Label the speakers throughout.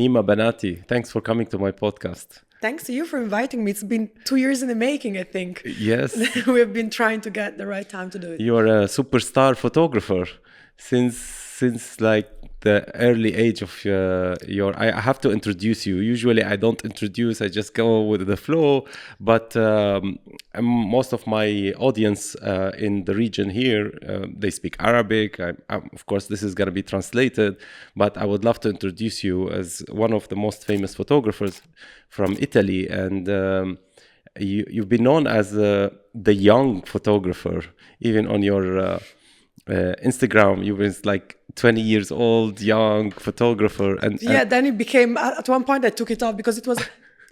Speaker 1: Nima Benati, thanks for coming to my podcast.
Speaker 2: Thanks to you for inviting me. It's been 2 years in the making, I think.
Speaker 1: Yes.
Speaker 2: We have been trying to get the right time to do it.
Speaker 1: You're a superstar photographer since like the early age of your. I have to introduce you. Usually I don't introduce, I just go with the flow. But most of my audience in the region here, they speak Arabic. Of course, this is going to be translated, but I would love to introduce you as one of the most famous photographers from Italy. And you've been known as the young photographer, even on your Instagram. You were like 20 years old, young photographer. And
Speaker 2: then it became, at one point I took it off because it was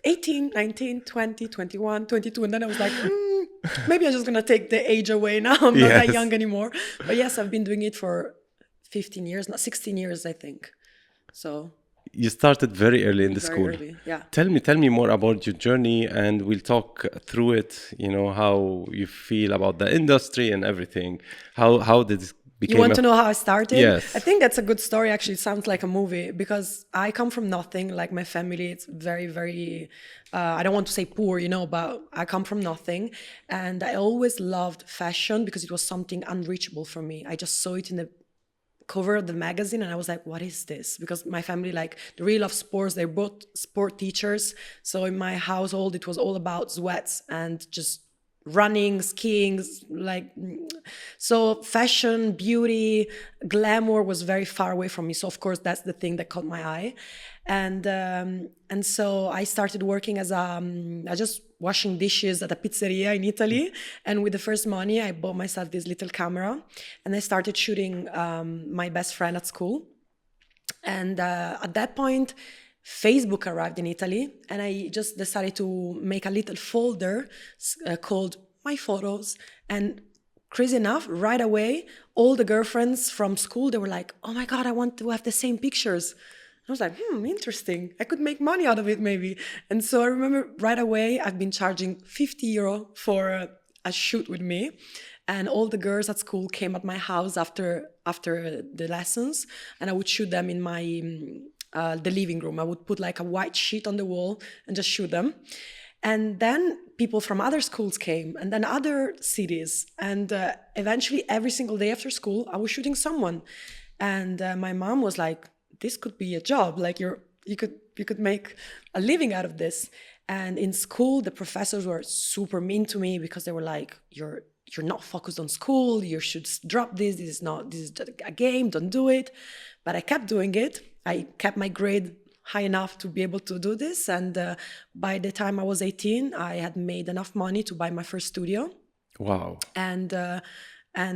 Speaker 2: 18, 19, 20, 21, 22. And then I was like, maybe I'm just going to take the age away now. I'm not that young anymore. But yes, I've been doing it for 15 years, not 16 years, I think. So...
Speaker 1: You started very early in the school.
Speaker 2: Early, yeah.
Speaker 1: Tell me more about your journey, and we'll talk through it. You know, how you feel about the industry and everything. How did it become?
Speaker 2: You want to know how I started?
Speaker 1: Yes.
Speaker 2: I think that's a good story. Actually, it sounds like a movie because I come from nothing. Like my family, it's very, very. I don't want to say poor, but I come from nothing, and I always loved fashion because it was something unreachable for me. I just saw it in the cover of the magazine and I was like, what is this? Because my family, they really love sports. They're both sport teachers. So in my household, it was all about sweats and just running, skiing, so fashion, beauty, glamour was very far away from me. So of course, that's the thing that caught my eye. And so I started working as I just washing dishes at a pizzeria in Italy. And with the first money, I bought myself this little camera and I started shooting my best friend at school. And at that point, Facebook arrived in Italy and I just decided to make a little folder called My Photos. And crazy enough, right away, all the girlfriends from school, they were like, oh my God, I want to have the same pictures. I was like, interesting. I could make money out of it maybe. And so I remember right away, I've been charging €50 for a shoot with me. And all the girls at school came at my house after the lessons. And I would shoot them in my the living room. I would put a white sheet on the wall and just shoot them. And then people from other schools came and then other cities. And eventually every single day after school, I was shooting someone. And my mom was like, this could be a job. You could make a living out of this. And in school, the professors were super mean to me because they were like, you're not focused on school. You should drop this. This is a game. Don't do it. But I kept doing it. I kept my grade high enough to be able to do this. And by the time I was 18, I had made enough money to buy my first studio.
Speaker 1: Wow.
Speaker 2: And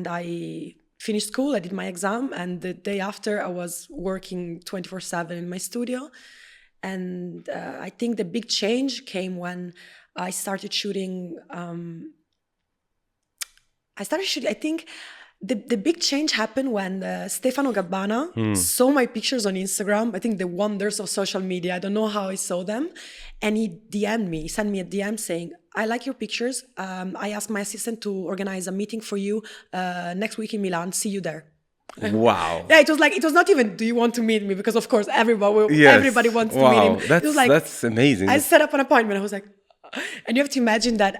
Speaker 2: I finished school, I did my exam, and the day after I was working 24/7 in my studio. And I think the big change came when I started shooting. I think the big change happened when Stefano Gabbana saw my pictures on Instagram. I think the wonders of social media. I don't know how he saw them. And he DM'd me. He sent me a DM saying, I like your pictures. I asked my assistant to organize a meeting for you next week in Milan. See you there.
Speaker 1: Wow.
Speaker 2: Yeah, it was not even, do you want to meet me? Because of course, everybody wants to meet him.
Speaker 1: That's amazing.
Speaker 2: I set up an appointment. I was like, and you have to imagine that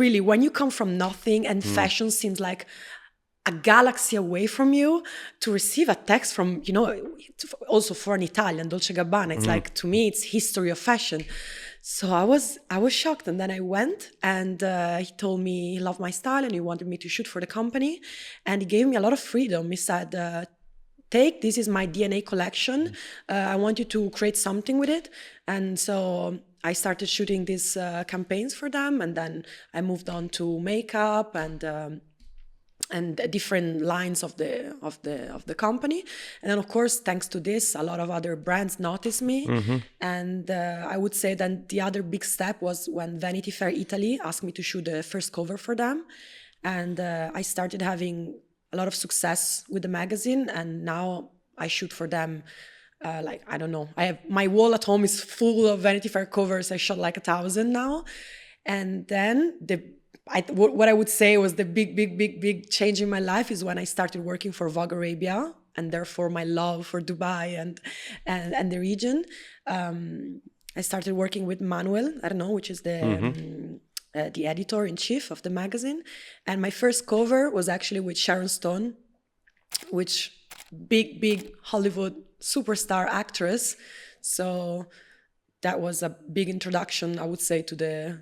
Speaker 2: really, when you come from nothing and fashion seems like a galaxy away from you, to receive a text from, also for an Italian, Dolce&Gabbana, it's to me, it's history of fashion. So I was shocked. And then I went and he told me he loved my style and he wanted me to shoot for the company. And he gave me a lot of freedom. He said, this is my DNA collection. I want you to create something with it. And so I started shooting these campaigns for them. And then I moved on to makeup and different lines of the company. And then of course, thanks to this, a lot of other brands noticed me. And I would say then the other big step was when Vanity Fair Italy asked me to shoot the first cover for them. And I started having a lot of success with the magazine. And now I shoot for them. I don't know. I have my wall at home is full of Vanity Fair covers. I shot 1,000 now. And then what I would say was the big change in my life is when I started working for Vogue Arabia and therefore my love for Dubai and the region. I started working with Manuel, I don't know, which is the editor-in-chief of the magazine. And my first cover was actually with Sharon Stone, which big Hollywood superstar actress. So that was a big introduction, I would say, to the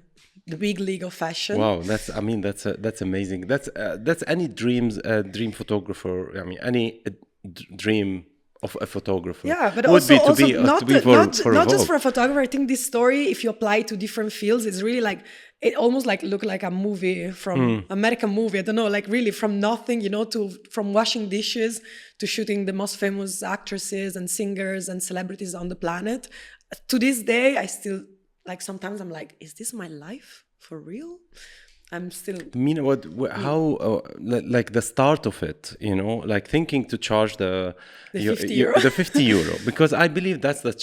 Speaker 2: big league of fashion.
Speaker 1: Wow, that's amazing. That's any dream photographer. I mean, any dream of a photographer.
Speaker 2: Yeah, but
Speaker 1: would
Speaker 2: also,
Speaker 1: be to be for
Speaker 2: not just
Speaker 1: Vogue.
Speaker 2: for a photographer. I think this story, if you apply it to different fields, it's really like, it almost like look like a movie from American movie. I don't know, like really from nothing, from washing dishes to shooting the most famous actresses and singers and celebrities on the planet. To this day, I still, like, sometimes I'm like, is this my life for real? I'm still.
Speaker 1: Mina, how like the start of it, like thinking to charge the
Speaker 2: 50 euro.
Speaker 1: the 50 euro, because I believe that's the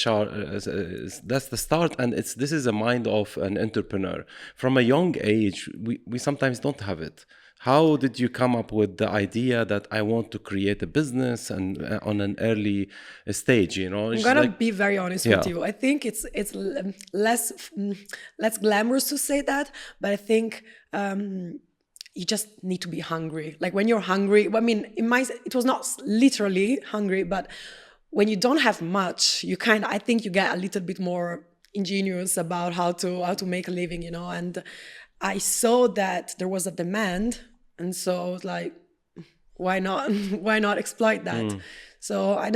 Speaker 1: that's the start, and this is a mind of an entrepreneur from a young age. We sometimes don't have it. How did you come up with the idea that I want to create a business and on an early stage?
Speaker 2: I'm gonna be very honest with you. I think it's less glamorous to say that, but I think you just need to be hungry. Like when you're hungry, I mean, it was not literally hungry, but when you don't have much, I think you get a little bit more ingenious about how to make a living, and I saw that there was a demand, and so I was like, why not exploit that? So I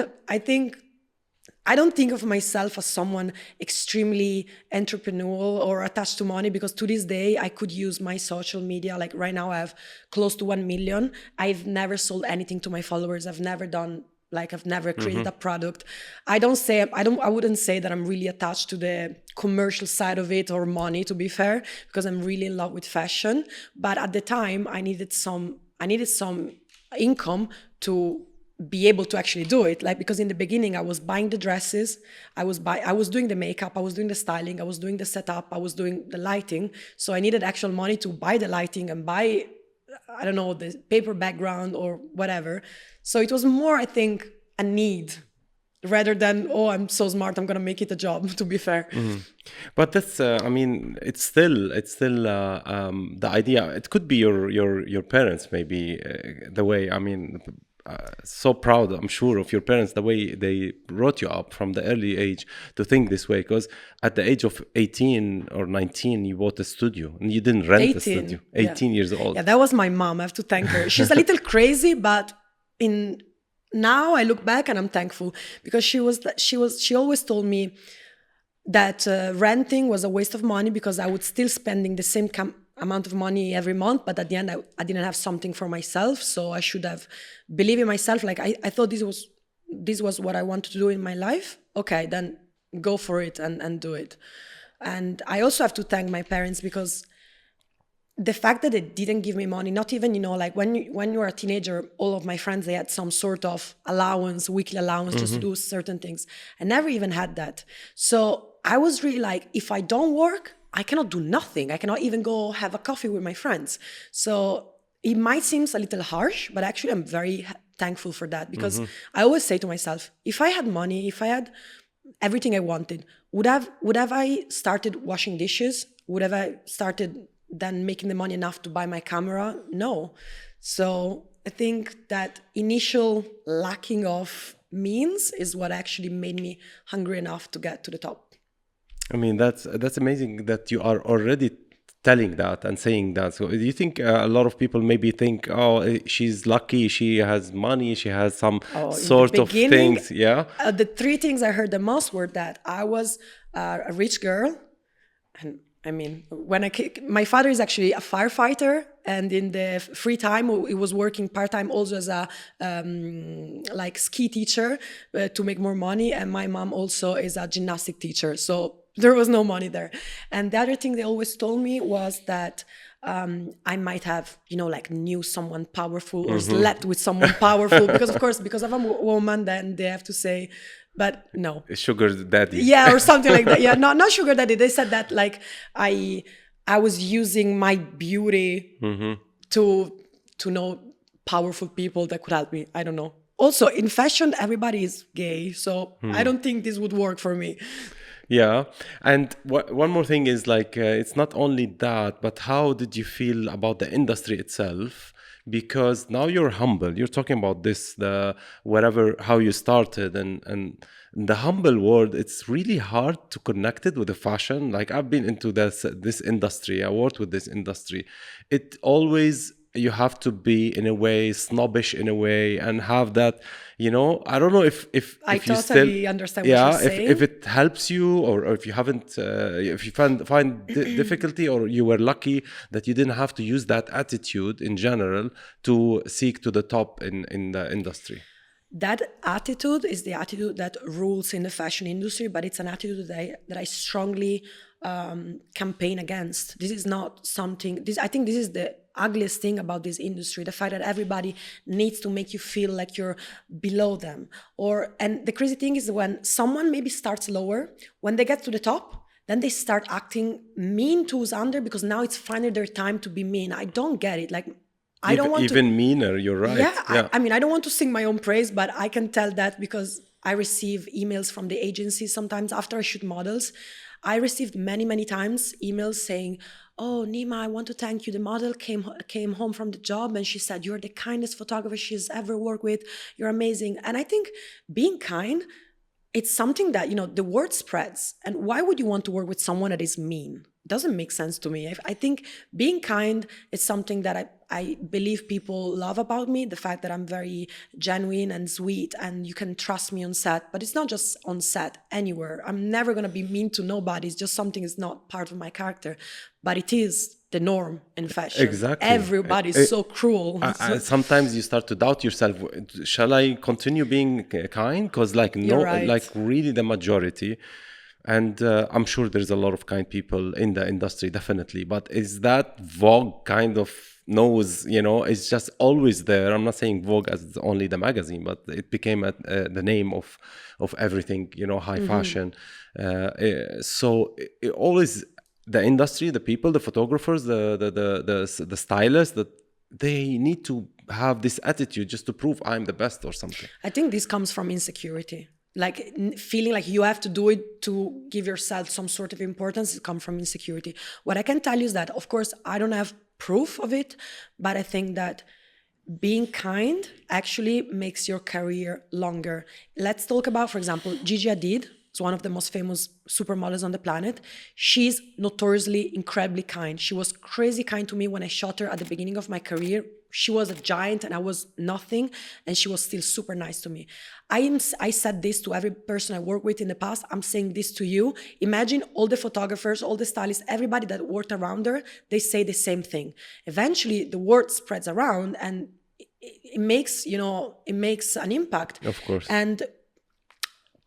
Speaker 2: don't think of myself as someone extremely entrepreneurial or attached to money, because to this day I could use my social media. Like right now I have close to 1 million. I've never sold anything to my followers. I've never created a product. I wouldn't say that I'm really attached to the commercial side of it or money, to be fair, because I'm really in love with fashion. But at the time I needed some income to be able to actually do it. Like, because in the beginning I was buying the dresses, I was doing the makeup, I was doing the styling, I was doing the setup, I was doing the lighting. So I needed actual money to buy the lighting and buy, I don't know, the paper background or whatever. So it was more, I think, a need rather than, oh, I'm so smart, I'm gonna make it a job, to be fair.
Speaker 1: But that's I mean, it's still the idea. It could be your parents, maybe, the way, I mean, so proud, I'm sure, of your parents, the way they brought you up from the early age to think this way. Because at the age of 18 or 19, you bought a studio and you didn't rent a studio. 18 years old.
Speaker 2: Yeah, that was my mom. I have to thank her. She's a little crazy, but now I look back and I'm thankful, because she always told me that renting was a waste of money, because I would still spending the same amount of money every month, but at the end I didn't have something for myself. So I should have believed in myself. Like I thought this was what I wanted to do in my life. Okay, then go for it and do it. And I also have to thank my parents, because the fact that they didn't give me money, not even, like when you are a teenager, all of my friends, they had some sort of allowance, weekly allowance, just to do certain things. I never even had that. So I was really like, if I don't work, I cannot do nothing. I cannot even go have a coffee with my friends. So it might seem a little harsh, but actually I'm very thankful for that, because I always say to myself, if I had money, if I had everything I wanted, would have I started washing dishes? Would have I started then making the money enough to buy my camera? No. So I think that initial lacking of means is what actually made me hungry enough to get to the top.
Speaker 1: I mean, that's amazing that you are already telling that and saying that. So do you think a lot of people maybe think, oh, she's lucky, she has money, she has some sort of things? Yeah.
Speaker 2: The three things I heard the most were that I was a rich girl. And I mean, my father is actually a firefighter, and in the free time he was working part-time also as a like ski teacher to make more money. And my mom also is a gymnastic teacher. So there was no money there. And the other thing they always told me was that I might have, like knew someone powerful or slept with someone powerful, because of course, because of a woman, then they have to say, but no.
Speaker 1: Sugar daddy.
Speaker 2: Yeah, or something like that. Yeah, not sugar daddy. They said that like I was using my beauty to know powerful people that could help me. I don't know. Also, in fashion, everybody is gay, so I don't think this would work for me.
Speaker 1: Yeah. And one more thing is like, it's not only that, but how did you feel about the industry itself? Because now you're humble. You're talking about this, how you started, and the humble world. It's really hard to connect it with the fashion. Like I've been into this industry. I worked with this industry. It always, you have to be in a way snobbish in a way and have that, I don't know if
Speaker 2: I
Speaker 1: you still,
Speaker 2: totally understand what you're saying.
Speaker 1: if it helps you, or if you haven't, if you find difficulty, or you were lucky that you didn't have to use that attitude in general to seek to the top in the industry.
Speaker 2: That attitude is the attitude that rules in the fashion industry, but it's an attitude that I strongly campaign against. This is not something, I think this is the ugliest thing about this industry, the fact that everybody needs to make you feel like you're below them. And the crazy thing is when someone maybe starts lower, when they get to the top, then they start acting mean to who's under, because now it's finally their time to be mean. I don't get it. Like, I don't want
Speaker 1: even meaner, you're right.
Speaker 2: Yeah. I mean, I don't want to sing my own praise, but I can tell that because I receive emails from the agencies sometimes after I shoot models. I received many, many times emails saying, "Oh, Nima, I want to thank you. The model came home from the job and she said, you're the kindest photographer she's ever worked with. You're amazing." And I think being kind, it's something that, the word spreads. And why would you want to work with someone that is mean? It doesn't make sense to me. I think being kind is something that I believe people love about me. The fact that I'm very genuine and sweet and you can trust me on set. But it's not just on set, anywhere. I'm never going to be mean to nobody. It's just something is not part of my character. But it is the norm in fashion.
Speaker 1: Exactly.
Speaker 2: Everybody's so cruel.
Speaker 1: Sometimes you start to doubt yourself. Shall I continue being kind? Because like really the majority. And I'm sure there's a lot of kind people in the industry, definitely. But is that Vogue kind of knows, it's just always there. I'm not saying Vogue as only the magazine, but it became the name of everything, high fashion. So it always, the industry, the people, the photographers, the stylists, that they need to have this attitude just to prove I'm the best or something.
Speaker 2: I think this comes from insecurity. Like feeling like you have to do it to give yourself some sort of importance. It comes from insecurity. What I can tell you is that, of course, I don't have proof of it, but I think that being kind actually makes your career longer. Let's talk about, for example, Gigi Hadid. It's one of the most famous supermodels on the planet. She's notoriously incredibly kind. She was crazy kind to me when I shot her at the beginning of my career. She was a giant and I was nothing, and she was still super nice to me. I said this to every person I worked with in the past. I'm saying this to you. Imagine all the photographers, all the stylists, everybody that worked around her, they say the same thing. Eventually, the word spreads around and it makes an impact.
Speaker 1: Of course.
Speaker 2: And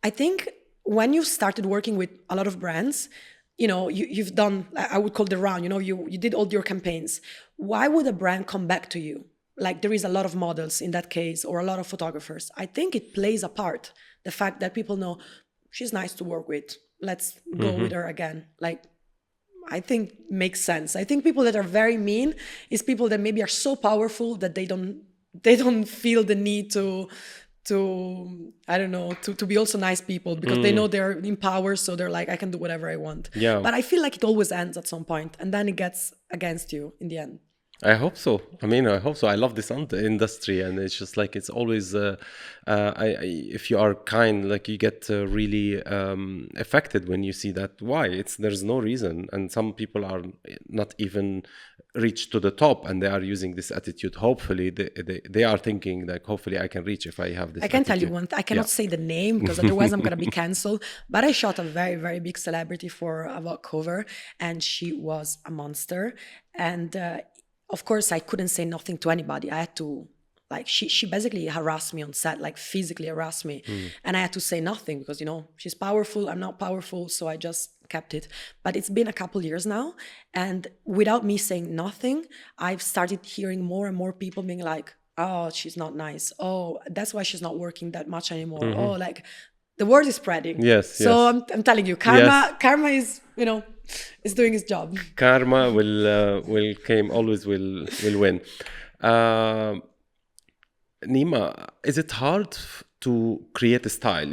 Speaker 2: I think when you've started working with a lot of brands, you've done, I would call the round, you did all your campaigns. Why would a brand come back to you? Like there is a lot of models in that case, or a lot of photographers. I think it plays a part. The fact that people know she's nice to work with. Let's go with her again. Like, I think makes sense. I think people that are very mean is people that maybe are so powerful that they don't feel the need to I don't know, to be also nice people, because they know they're in power, so they're like, I can do whatever I want.
Speaker 1: Yeah.
Speaker 2: But I feel like it always ends at some point, and then it gets against you in the end.
Speaker 1: I hope so. I hope so. I love this industry, and it's just like, it's always, if you are kind, like you get really affected when you see that. Why? There's no reason. And some people are not even reached to the top, and they are using this attitude. Hopefully they are thinking like, hopefully I can reach if I have this
Speaker 2: I can
Speaker 1: attitude.
Speaker 2: tell you one thing. I cannot say the name because otherwise I'm going to be canceled. But I shot a very, very big celebrity for a Vogue cover, and she was a monster. And of course, I couldn't say nothing to anybody. I had to, like, she basically harassed me on set, like physically harassed me. And I had to say nothing because, she's powerful. I'm not powerful. So I just kept it. But it's been a couple years now. And without me saying nothing, I've started hearing more and more people being like, oh, she's not nice. Oh, that's why she's not working that much anymore. Oh, like the word is spreading.
Speaker 1: Yes.
Speaker 2: So I'm telling you, karma is, is doing its job.
Speaker 1: Karma will win. Nima, is it hard to create a style?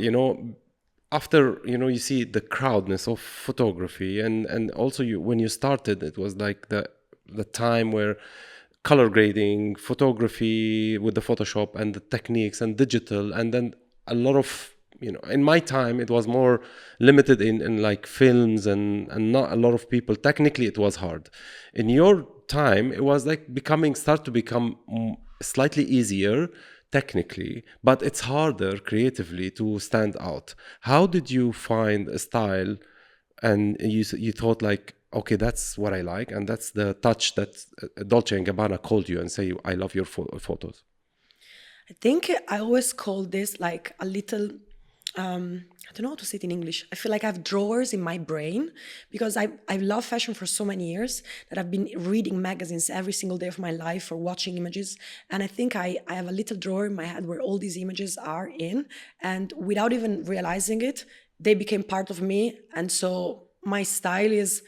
Speaker 1: After you see the crowdness of photography, and also when you started, it was like the time where color grading, photography with the Photoshop and the techniques and digital, and then a lot of in my time it was more limited in like films and not a lot of people. Technically, it was hard. In your time, it was like start to become slightly easier technically, but it's harder creatively to stand out. How did you find a style, and you thought like, okay, that's what I like, and that's the touch that Dolce&Gabbana called you and say, I love your photos?
Speaker 2: I think I always call this like a little, I don't know how to say it in English. I feel like I have drawers in my brain because I love fashion for so many years that I've been reading magazines every single day of my life or watching images. And I think I have a little drawer in my head where all these images are in. And without even realizing it, they became part of me. And so my style is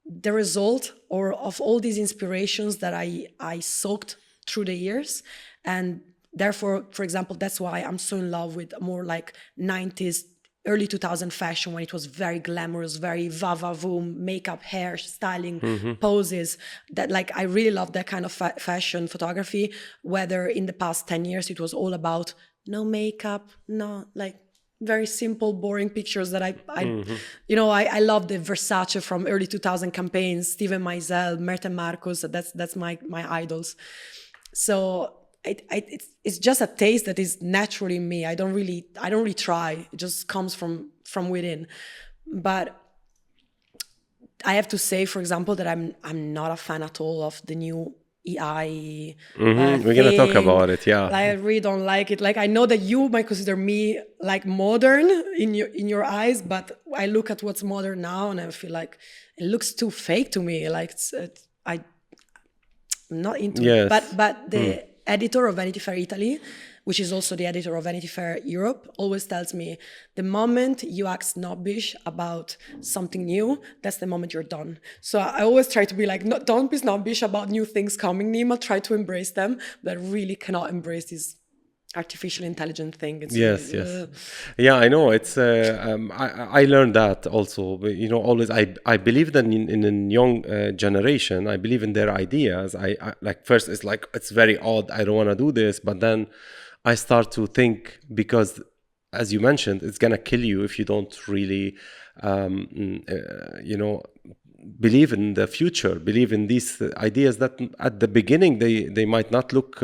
Speaker 2: the result of all these inspirations that I soaked through the years. And therefore, for example, that's why I'm so in love with more like 90s, early 2000 fashion, when it was very glamorous, very va-va-voom, makeup, hair, styling, poses. That like, I really love that kind of fashion photography, whether in the past 10 years, it was all about no makeup, no, like very simple, boring pictures that I love the Versace from early 2000 campaigns, Steven Meisel, Merten Marcos, that's my idols. So it's just a taste that is naturally me. I don't really try. It just comes from within. But I have to say, for example, that I'm not a fan at all of the new AI.
Speaker 1: We're gonna talk about it. Yeah,
Speaker 2: I really don't like it. Like, I know that you might consider me like modern in your eyes, but I look at what's modern now and I feel like it looks too fake to me. Like I'm not into it. But the editor of Vanity Fair Italy, which is also the editor of Vanity Fair Europe, always tells me the moment you act snobbish about something new, that's the moment you're done. So I always try to be like, no, don't be snobbish about new things coming, Nima. Try to embrace them, but I really cannot embrace this artificial intelligence thing. It's
Speaker 1: yes. Yeah, I know. It's I learned that also. But, always I believe that in a young generation, I believe in their ideas. I like, first it's like, it's very odd, I don't want to do this, but then I start to think, because as you mentioned, it's gonna kill you if you don't really believe in the future, believe in these ideas that at the beginning they might not look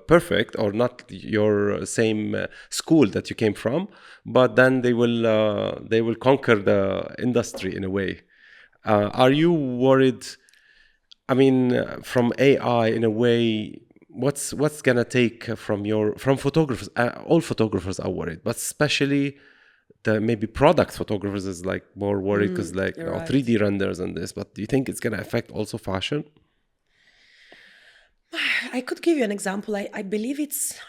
Speaker 1: perfect, or not your same school that you came from, but then they will conquer the industry in a way. Are you worried? I mean, from AI in a way, what's gonna take from photographers? All photographers are worried, but especially the maybe product photographers is like more worried because like
Speaker 2: right.
Speaker 1: 3D renders and this. But do you think it's gonna affect also fashion?
Speaker 2: I could give you an example. I believe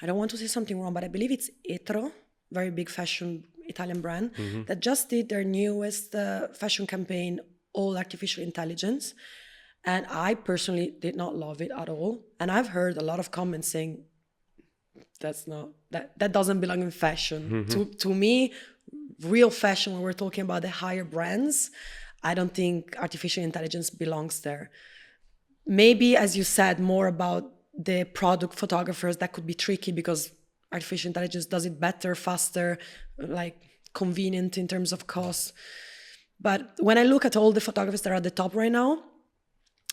Speaker 2: I don't want to say something wrong, but I believe it's Etro, very big fashion Italian brand, that just did their newest fashion campaign, all artificial intelligence. And I personally did not love it at all. And I've heard a lot of comments saying that doesn't belong in fashion. To me, real fashion, when we're talking about the higher brands, I don't think artificial intelligence belongs there. Maybe, as you said, more about the product photographers, that could be tricky because artificial intelligence does it better, faster, like convenient in terms of cost. But when I look at all the photographers that are at the top right now,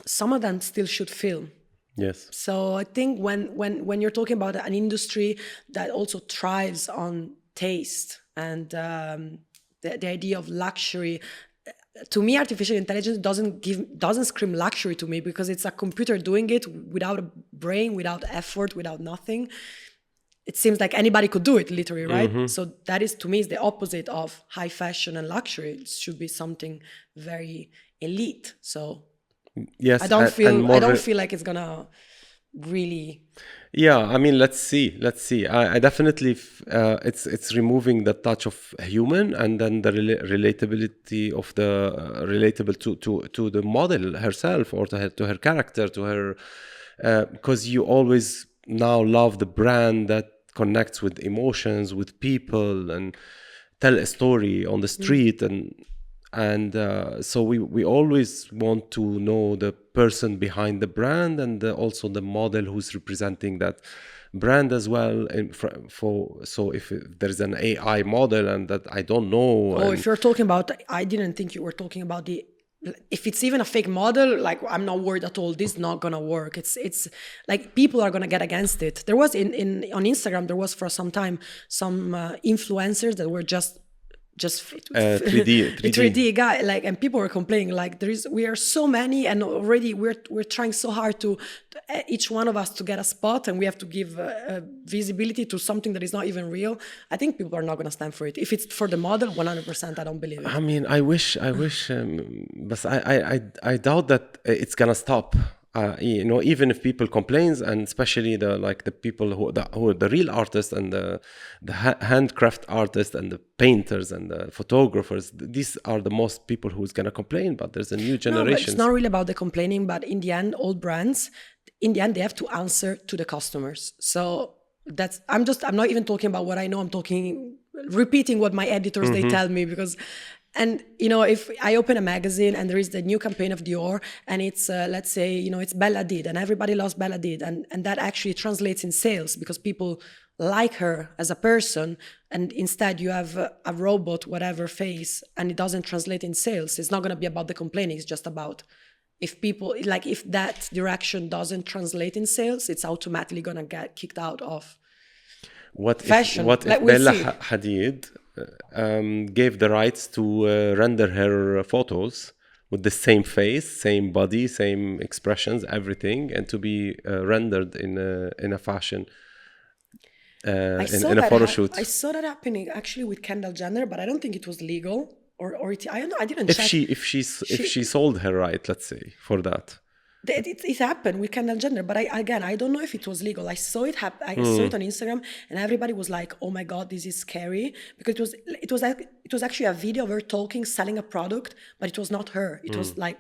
Speaker 2: some of them still shoot film.
Speaker 1: Yes.
Speaker 2: So I think when you're talking about an industry that also thrives on taste and the idea of luxury, to me, artificial intelligence doesn't scream luxury to me, because it's a computer doing it without a brain, without effort, without nothing. It seems like anybody could do it, literally, right? So that is, to me, is the opposite of high fashion and luxury. It should be something very elite. So
Speaker 1: yes,
Speaker 2: I don't feel like it's gonna really.
Speaker 1: Yeah, I mean, let's see. I definitely it's removing the touch of human, and then the relatability of the relatable to the model herself, or to her character, to her, because you always now love the brand that connects with emotions, with people, and tell a story on the street. And so we always want to know the person behind the brand, and also the model who's representing that brand as well. And so if there's an AI model and that I don't know,
Speaker 2: if you're talking about, I didn't think you were talking about if it's even a fake model, like, I'm not worried at all. This is not gonna work. It's like people are gonna get against it. There was on Instagram, there was for some time some influencers that were just 3D guy, like, and people were complaining, like, we are so many, and already we're trying so hard to each one of us to get a spot, and we have to give visibility to something that is not even real. I think people are not going to stand for it. If it's for the model, 100%, I don't believe it.
Speaker 1: I mean, I wish, but I doubt that it's gonna stop. You know, even if people complains, and especially the people who are the real artists, and the handcraft artists, and the painters, and the photographers, these are the most people who's gonna complain. But there's a new generation.
Speaker 2: No, but it's not really about the complaining. But in the end, all brands, in the end, they have to answer to the customers. So I'm not even talking about what I know. I'm repeating what my editors they tell me, because. And, you know, if I open a magazine and there is the new campaign of Dior, and it's, let's say, you know, it's Bella Hadid, and everybody loves Bella Hadid, and that actually translates in sales because people like her as a person, and instead you have a robot, whatever face, and it doesn't translate in sales. It's not going to be about the complaining. It's just about if that direction doesn't translate in sales, it's automatically going to get kicked out of fashion.
Speaker 1: What if Bella Hadid gave the rights to render her photos with the same face, same body, same expressions, everything, and to be rendered in a fashion in a photo shoot?
Speaker 2: I saw that happening actually with Kendall Jenner, but I don't think it was legal. I didn't check.
Speaker 1: If she sold her right, let's say, for that.
Speaker 2: It happened with Kendall Jenner, but I don't know if it was legal. I saw it happen. I saw it on Instagram, and everybody was like, "Oh my God, this is scary," because it was actually a video of her talking, selling a product, but it was not her. It was like,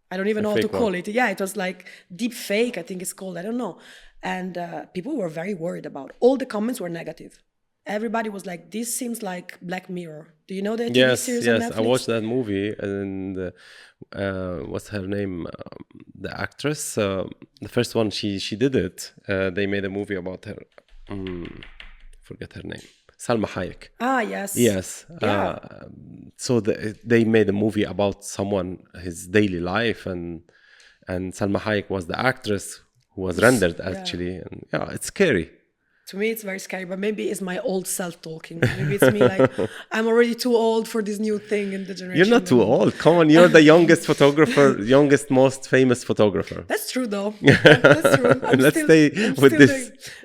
Speaker 2: I don't even know how to call it. Yeah, it was like deep fake, I think it's called. I don't know, and people were very worried about it. All the comments were negative. Everybody was like, "This seems like Black Mirror." Do you know the TV series on Netflix?
Speaker 1: Yes, I watched that movie, and what's her name? The actress, the first one, she did it. They made a movie about her. Forget her name. Salma Hayek.
Speaker 2: Yes.
Speaker 1: Yes.
Speaker 2: Yeah.
Speaker 1: So they made a movie about someone, his daily life, and Salma Hayek was the actress who was rendered actually. And it's scary.
Speaker 2: To me, it's very scary, but maybe it's my old self talking. Maybe it's me like, I'm already too old for this new thing in the generation.
Speaker 1: You're not too old. Come on, you're the youngest photographer, most famous photographer.
Speaker 2: That's true, though. That's true.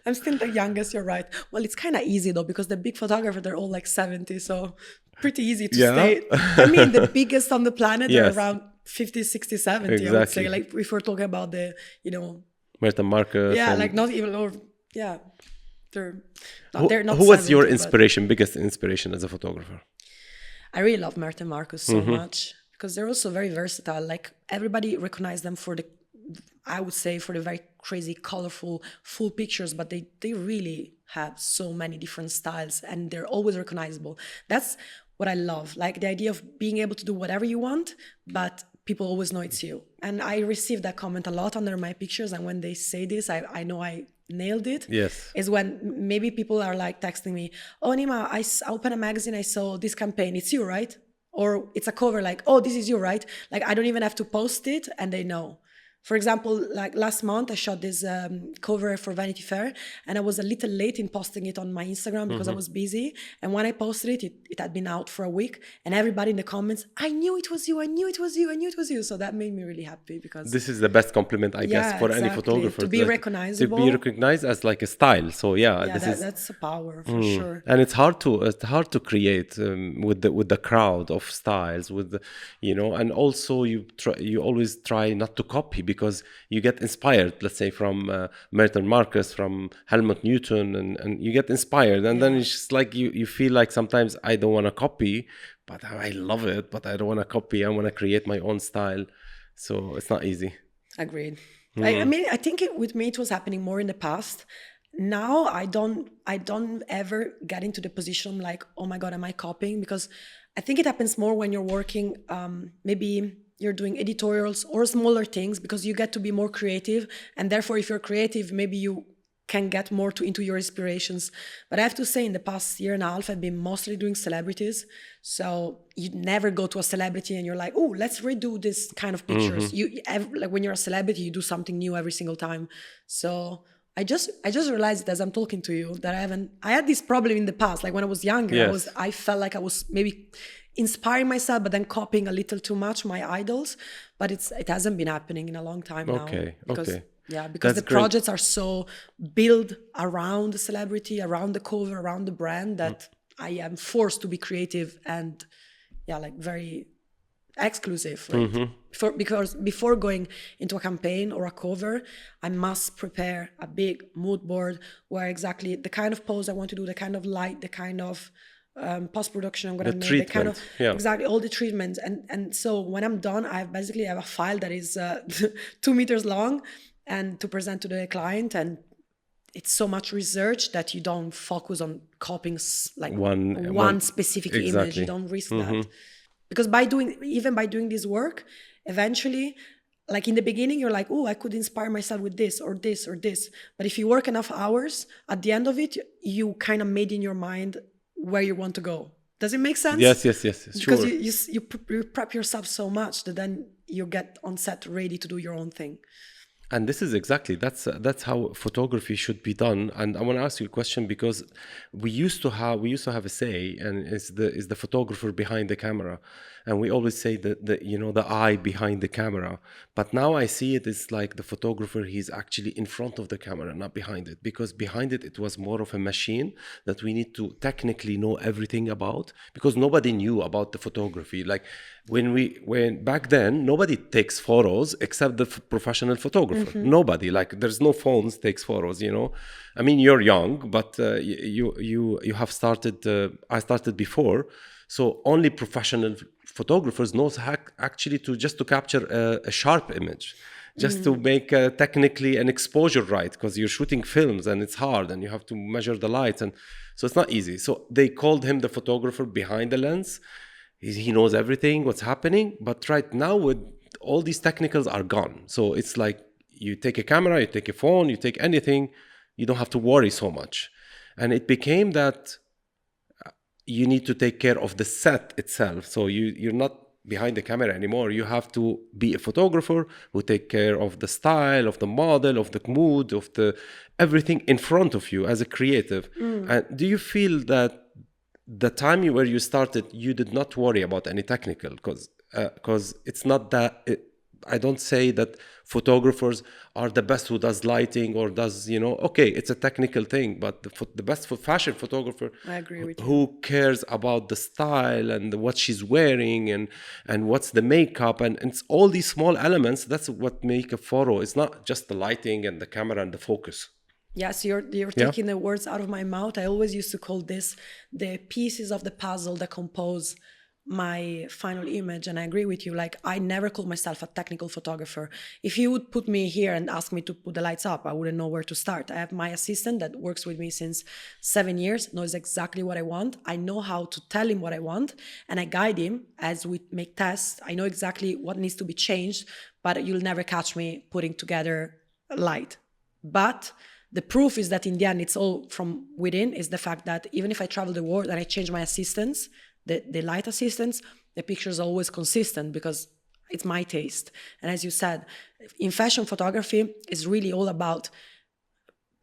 Speaker 2: I'm still the youngest, you're right. Well, it's kind of easy, though, because the big photographers, they're all like 70, so pretty easy to stay. I mean, the biggest on the planet are around 50, 60, 70, exactly. I would say. Like, if we're talking about the,
Speaker 1: Martin Marcus.
Speaker 2: Yeah, like not even, they're not.
Speaker 1: Who was your biggest inspiration as a photographer?
Speaker 2: I really love Martin Marcus so much because they're also very versatile. Like everybody recognized them for the very crazy, colorful, full pictures, but they really have so many different styles and they're always recognizable. That's what I love. Like the idea of being able to do whatever you want, but people always know it's you. And I receive that comment a lot under my pictures. And when they say this, I know I nailed it.
Speaker 1: Yes.
Speaker 2: Is when maybe people are like texting me, "Oh, Nima, I opened a magazine, I saw this campaign, it's you, right?" Or it's a cover like, "Oh, this is you, right?" Like I don't even have to post it and they know. For example, like last month, I shot this cover for Vanity Fair and I was a little late in posting it on my Instagram because I was busy. And when I posted it, it had been out for a week and everybody in the comments, "I knew it was you, I knew it was you, I knew it was you." So that made me really happy because...
Speaker 1: This is the best compliment, I guess, for any photographer.
Speaker 2: To be recognizable.
Speaker 1: To be recognized as like a style. So
Speaker 2: that's a power for sure.
Speaker 1: And it's hard to create with the crowd of styles, and also you always try not to copy because you get inspired, let's say from Martin Marcus, from Helmut Newton, and you get inspired, and then it's just like you feel like sometimes I don't want to copy, but I love it, but I don't want to copy. I want to create my own style, so it's not easy.
Speaker 2: Agreed. I mean, I think with me it was happening more in the past. now I don't ever get into the position like, oh my God, am I copying? Because I think it happens more when you're working, maybe you're doing editorials or smaller things, because you get to be more creative. And therefore, if you're creative, maybe you can get more into your inspirations. But I have to say, in the past year and a half, I've been mostly doing celebrities. So you never go to a celebrity and you're like, oh, let's redo this kind of pictures. Like when you're a celebrity, you do something new every single time. So I just realized it as I'm talking to you that I had this problem in the past. Like when I was younger,
Speaker 1: Yes.
Speaker 2: I felt like I was maybe inspiring myself, but then copying a little too much my idols. But it hasn't been happening in a long time now.
Speaker 1: Okay.
Speaker 2: Yeah, because
Speaker 1: That's
Speaker 2: the
Speaker 1: great.
Speaker 2: projects are so built around the celebrity, around the cover, around the brand, that I am forced to be creative and like very exclusive. Like because before going into a campaign or a cover, I must prepare a big mood board where exactly the kind of pose I want to do, the kind of light, the kind of post-production I'm going to make, the kind of exactly all the treatments. And so when I'm done, I basically have a file that is 2 meters long and to present to the client. And it's so much research that you don't focus on copying like one specific image. You don't risk that. Because by doing this work, eventually, like in the beginning, you're like, oh, I could inspire myself with this or this or this. But if you work enough hours, at the end of it, you kind of made in your mind where you want to go. Does it make sense?
Speaker 1: Yes.
Speaker 2: Because
Speaker 1: Sure.
Speaker 2: you prep yourself so much that then you get on set ready to do your own thing.
Speaker 1: And this is that's how photography should be done. And I want to ask you a question, because we used to have a say, and is the photographer behind the camera, and we always say that the eye behind the camera. But now I see it as like the photographer, he's actually in front of the camera, not behind it, because behind it was more of a machine that we need to technically know everything about, because nobody knew about the photography. Like when back then, nobody takes photos except the professional photographer. Nobody, like there's no phones takes photos. I mean, you're young, but you have started. I started before, so only professional photographers knows how actually to capture a sharp image, just to make technically an exposure right, because you're shooting films and it's hard and you have to measure the lights, and so it's not easy. So they called him the photographer behind the lens. He knows everything what's happening. But right now, with all these technicals are gone, so it's like you take a camera, you take a phone, you take anything, you don't have to worry so much. And it became that you need to take care of the set itself. So you're not behind the camera anymore. You have to be a photographer who take care of the style, of the model, of the mood, of the everything in front of you as a creative. And do you feel that the time where you started, you did not worry about any technical? Because it's not that I don't say that photographers are the best who does lighting or does, okay, it's a technical thing, but the best fashion photographer,
Speaker 2: I agree with you,
Speaker 1: who cares about the style and what she's wearing and what's the makeup, and it's all these small elements. That's what make a photo. It's not just the lighting and the camera and the focus.
Speaker 2: Yes, you're taking the words out of my mouth. I always used to call this the pieces of the puzzle that compose my final image. And I agree with you. Like, I never called myself a technical photographer. If you would put me here and ask me to put the lights up, I wouldn't know where to start. I have my assistant that works with me since 7 years, knows exactly what I want. I know how to tell him what I want, and I guide him as we make tests. I know exactly what needs to be changed, but you'll never catch me putting together a light. But the proof is that in the end, it's all from within, is the fact that even if I travel the world and I change my assistants, the light assistants, the picture is always consistent because it's my taste. And as you said, in fashion photography, it's really all about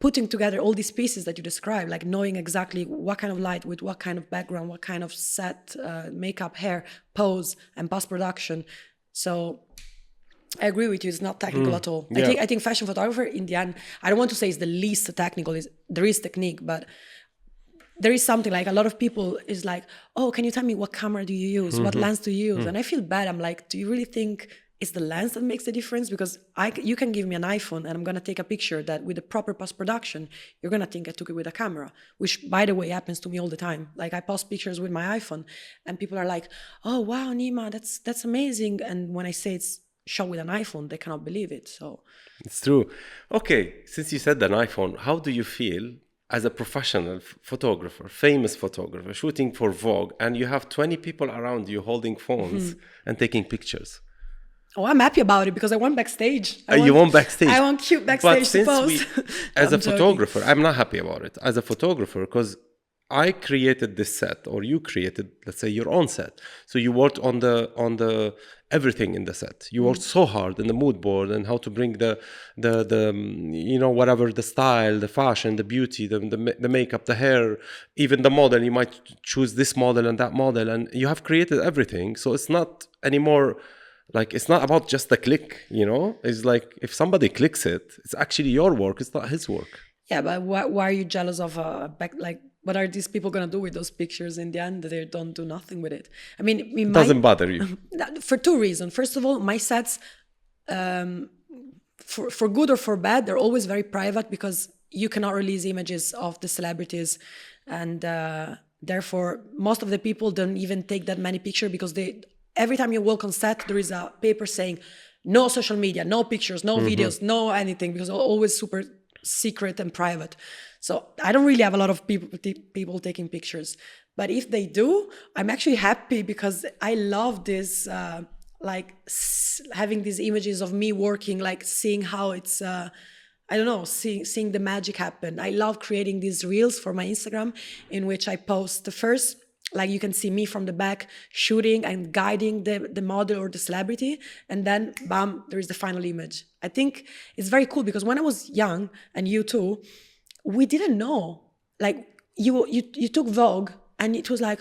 Speaker 2: putting together all these pieces that you described, like knowing exactly what kind of light with what kind of background, what kind of set, makeup, hair, pose, and post-production. So I agree with you. It's not technical at all.
Speaker 1: Yeah.
Speaker 2: I think fashion photographer, in the end, I don't want to say it's the least technical. There is technique, but there is something like a lot of people is like, oh, can you tell me what camera do you use? What lens do you use? And I feel bad. I'm like, do you really think it's the lens that makes the difference? Because you can give me an iPhone and I'm going to take a picture that with the proper post-production, you're going to think I took it with a camera, which, by the way, happens to me all the time. Like, I post pictures with my iPhone and people are like, oh, wow, Nima, that's amazing. And when I say it's shot with an iPhone, they cannot believe it. So
Speaker 1: It's true. Okay, since you said an iPhone, how do you feel as a professional photographer, famous photographer, shooting for Vogue, and you have 20 people around you holding phones and taking pictures?
Speaker 2: Oh, I'm happy about it because I want backstage.
Speaker 1: You want backstage.
Speaker 2: I want cute backstage to post.
Speaker 1: As a photographer, I'm not happy about it. As a photographer, because I created this set, or you created, let's say, your own set. So you worked on the everything in the set. You worked so hard in the mood board and how to bring the you know, whatever, the style, the fashion, the beauty, the makeup, the hair, even the model. You might choose this model and that model, and you have created everything. So it's not anymore. Like, it's not about just the click, you know? It's like, if somebody clicks it, it's actually your work, it's not his work.
Speaker 2: Yeah, but why are you jealous of like, what are these people going to do with those pictures in the end? They don't do nothing with it. I mean,
Speaker 1: It doesn't bother you.
Speaker 2: For two reasons. First of all, my sets, for good or for bad, they're always very private because you cannot release images of the celebrities. And therefore, most of the people don't even take that many pictures because every time you walk on set, there is a paper saying, no social media, no pictures, no videos, no anything, because it's always super secret and private. So I don't really have a lot of people taking pictures. But if they do, I'm actually happy because I love this, like having these images of me working, like seeing how it's, I don't know, seeing the magic happen. I love creating these reels for my Instagram in which I post the first, like you can see me from the back shooting and guiding the model or the celebrity. And then, bam, there is the final image. I think it's very cool because when I was young, and you too, we didn't know. Like you took Vogue and it was like,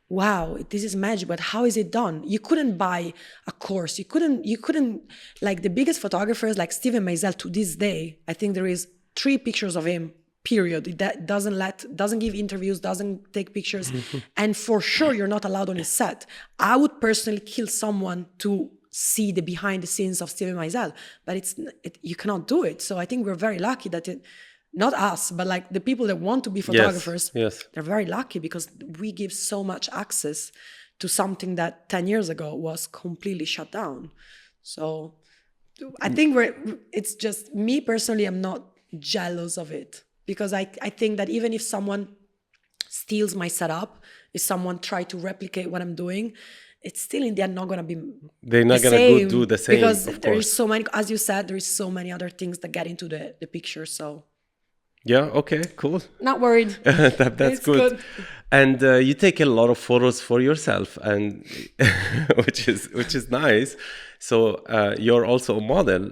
Speaker 2: wow, this is magic, but how is it done? You couldn't buy a course. You couldn't, like the biggest photographers like Steven Meisel to this day, I think there is 3 pictures of him. Period. It doesn't give interviews, doesn't take pictures, and for sure you're not allowed on his set. I would personally kill someone to see the behind the scenes of Steven Meisel, but you cannot do it. So I think we're very lucky that not us, but like the people that want to be photographers,
Speaker 1: yes.
Speaker 2: They're very lucky because we give so much access to something that 10 years ago was completely shut down. So I think it's just me personally, I'm not jealous of it. Because I think that even if someone steals my setup, if someone try to replicate what I'm doing, it's still in the end not going to be
Speaker 1: They're not going to do the same,
Speaker 2: because
Speaker 1: of
Speaker 2: there
Speaker 1: course.
Speaker 2: is so many, as you said, there is so many other things that get into the picture. So
Speaker 1: yeah, okay, cool.
Speaker 2: Not worried.
Speaker 1: That's good. And you take a lot of photos for yourself, and which is nice. So you're also a model.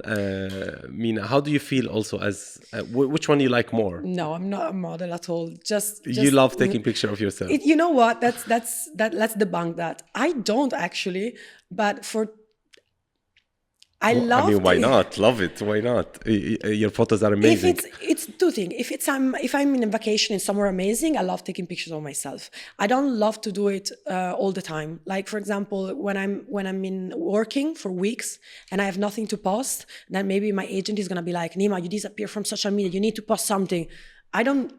Speaker 1: Mina, how do you feel also as which one you like more?
Speaker 2: No, I'm not a model at all. Just
Speaker 1: you love taking picture of yourself.
Speaker 2: You know what? Let's debunk that. I don't actually, but I mean,
Speaker 1: why not? Love it. Why not? Your photos are amazing.
Speaker 2: It's two things. If I'm in a vacation in somewhere amazing, I love taking pictures of myself. I don't love to do it all the time. Like for example, when I'm in working for weeks and I have nothing to post, then maybe my agent is gonna be like, Nima, you disappear from social media. You need to post something. I'm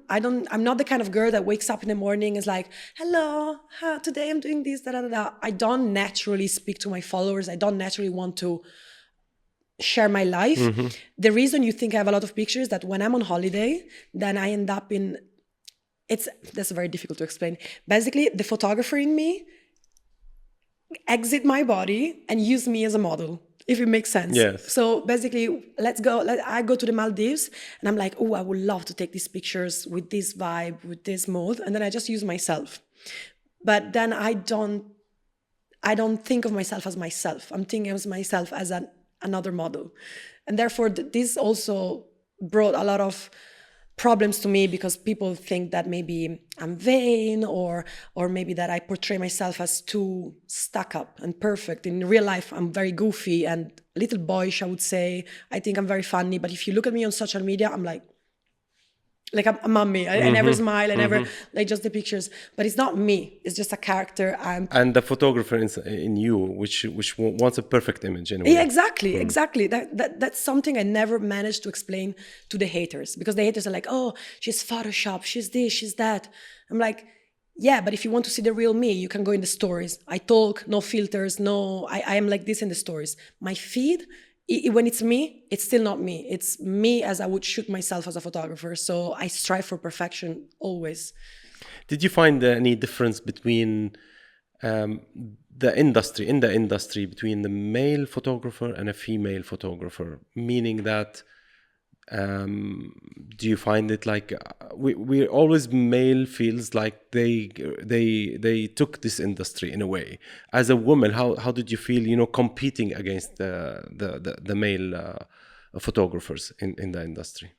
Speaker 2: not the kind of girl that wakes up in the morning and is like, hello, today I'm doing this, da da da. I don't naturally speak to my followers. I don't naturally want to share my life. The reason you think I have a lot of pictures that when I'm on holiday, then I end up in, that's very difficult to explain. Basically, the photographer in me exit my body and use me as a model, if it makes sense.
Speaker 1: Yes.
Speaker 2: So basically, I go to the Maldives and I'm like, oh, I would love to take these pictures with this vibe, with this mood. And then I just use myself. But then I don't think of myself as myself. I'm thinking of myself as another model. And therefore, this also brought a lot of problems to me because people think that maybe I'm vain or maybe that I portray myself as too stuck up and perfect. In real life, I'm very goofy and a little boyish, I would say. I think I'm very funny. But if you look at me on social media, I'm like a mummy. I never smile. I never like just the pictures. But it's not me. It's just a character.
Speaker 1: And the photographer in you, which wants a perfect image in a way.
Speaker 2: Yeah, exactly. That's something I never managed to explain to the haters because the haters are like, oh, she's Photoshop, she's this, she's that. I'm like, yeah, but if you want to see the real me, you can go in the stories. I talk, no filters, no, I am like this in the stories. My feed, when it's me, it's still not me. It's me as I would shoot myself as a photographer. So I strive for perfection always.
Speaker 1: Did you find any difference between the industry between the male photographer and a female photographer? Meaning that, do you find it like we always male feels like they took this industry in a way? As a woman, how did you feel, you know, competing against the male photographers in the industry?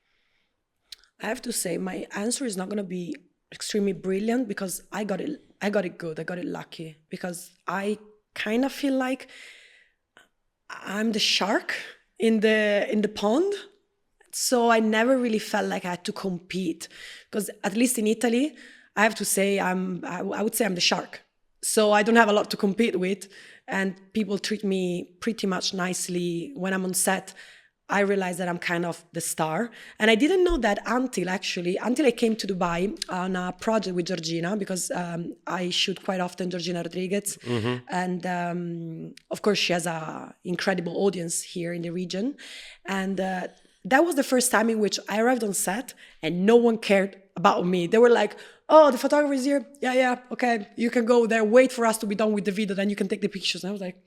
Speaker 2: I have to say, my answer is not going to be extremely brilliant because I got it good. I got it lucky because I kind of feel like I'm the shark in the pond. So I never really felt like I had to compete because at least in Italy, I have to say I would say I'm the shark. So I don't have a lot to compete with, and people treat me pretty much nicely when I'm on set. I realized that I'm kind of the star. And I didn't know that until I came to Dubai on a project with Georgina, because I shoot quite often Georgina Rodriguez. And of course, she has an incredible audience here in the region. And that was the first time in which I arrived on set and no one cared about me. They were like, oh, the photographer is here. Yeah, okay. You can go there, wait for us to be done with the video, then you can take the pictures. And I was like,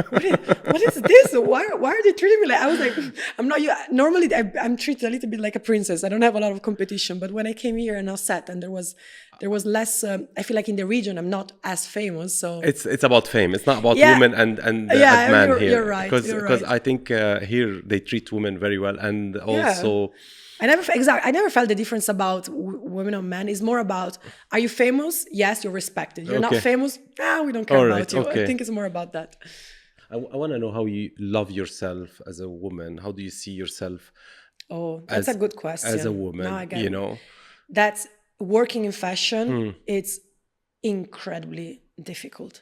Speaker 2: what is this? Why are they treating me like? I was like, I'm not you. Normally, I'm treated a little bit like a princess. I don't have a lot of competition. But when I came here and I set, and there was less. I feel like in the region, I'm not as famous. So
Speaker 1: it's about fame. It's not about women and man here.
Speaker 2: You're right.
Speaker 1: Because I think here they treat women very well, and also.
Speaker 2: I never felt the difference about women or men. It's more about, are you famous? Yes, you're respected. You're not famous? We don't care about you. Okay. I think it's more about that.
Speaker 1: I want to know how you love yourself as a woman. How do you see yourself?
Speaker 2: Oh, that's a good question.
Speaker 1: As a woman, you know?
Speaker 2: That's working in fashion. It's incredibly difficult.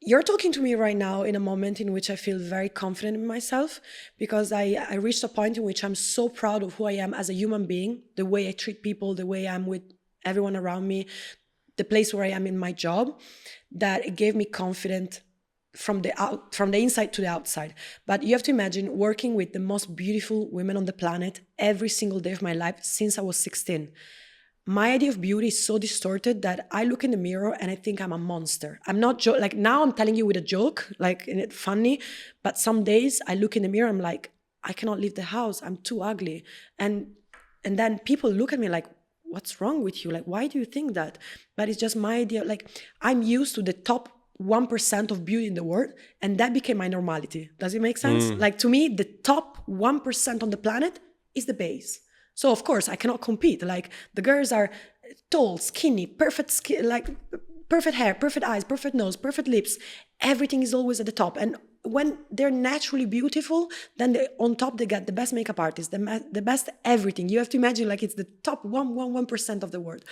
Speaker 2: You're talking to me right now in a moment in which I feel very confident in myself, because I reached a point in which I'm so proud of who I am as a human being, the way I treat people, the way I'm with everyone around me, the place where I am in my job, that it gave me confidence from the inside to the outside. But you have to imagine working with the most beautiful women on the planet every single day of my life since I was 16. My idea of beauty is so distorted that I look in the mirror and I think I'm a monster. I'm not like now I'm telling you with a joke, like in it funny, but some days I look in the mirror, I'm like, I cannot leave the house. I'm too ugly. And then people look at me like, what's wrong with you? Like, why do you think that? But it's just my idea. Like, I'm used to the top 1% of beauty in the world, and that became my normality. Does it make sense? Like, to me, the top 1% on the planet is the base. So of course I cannot compete. Like, the girls are tall, skinny, perfect skin, like perfect hair, perfect eyes, perfect nose, perfect lips. Everything is always at the top. And when they're naturally beautiful, then on top they get the best makeup artist, the best everything. You have to imagine like it's the top 1% of the world.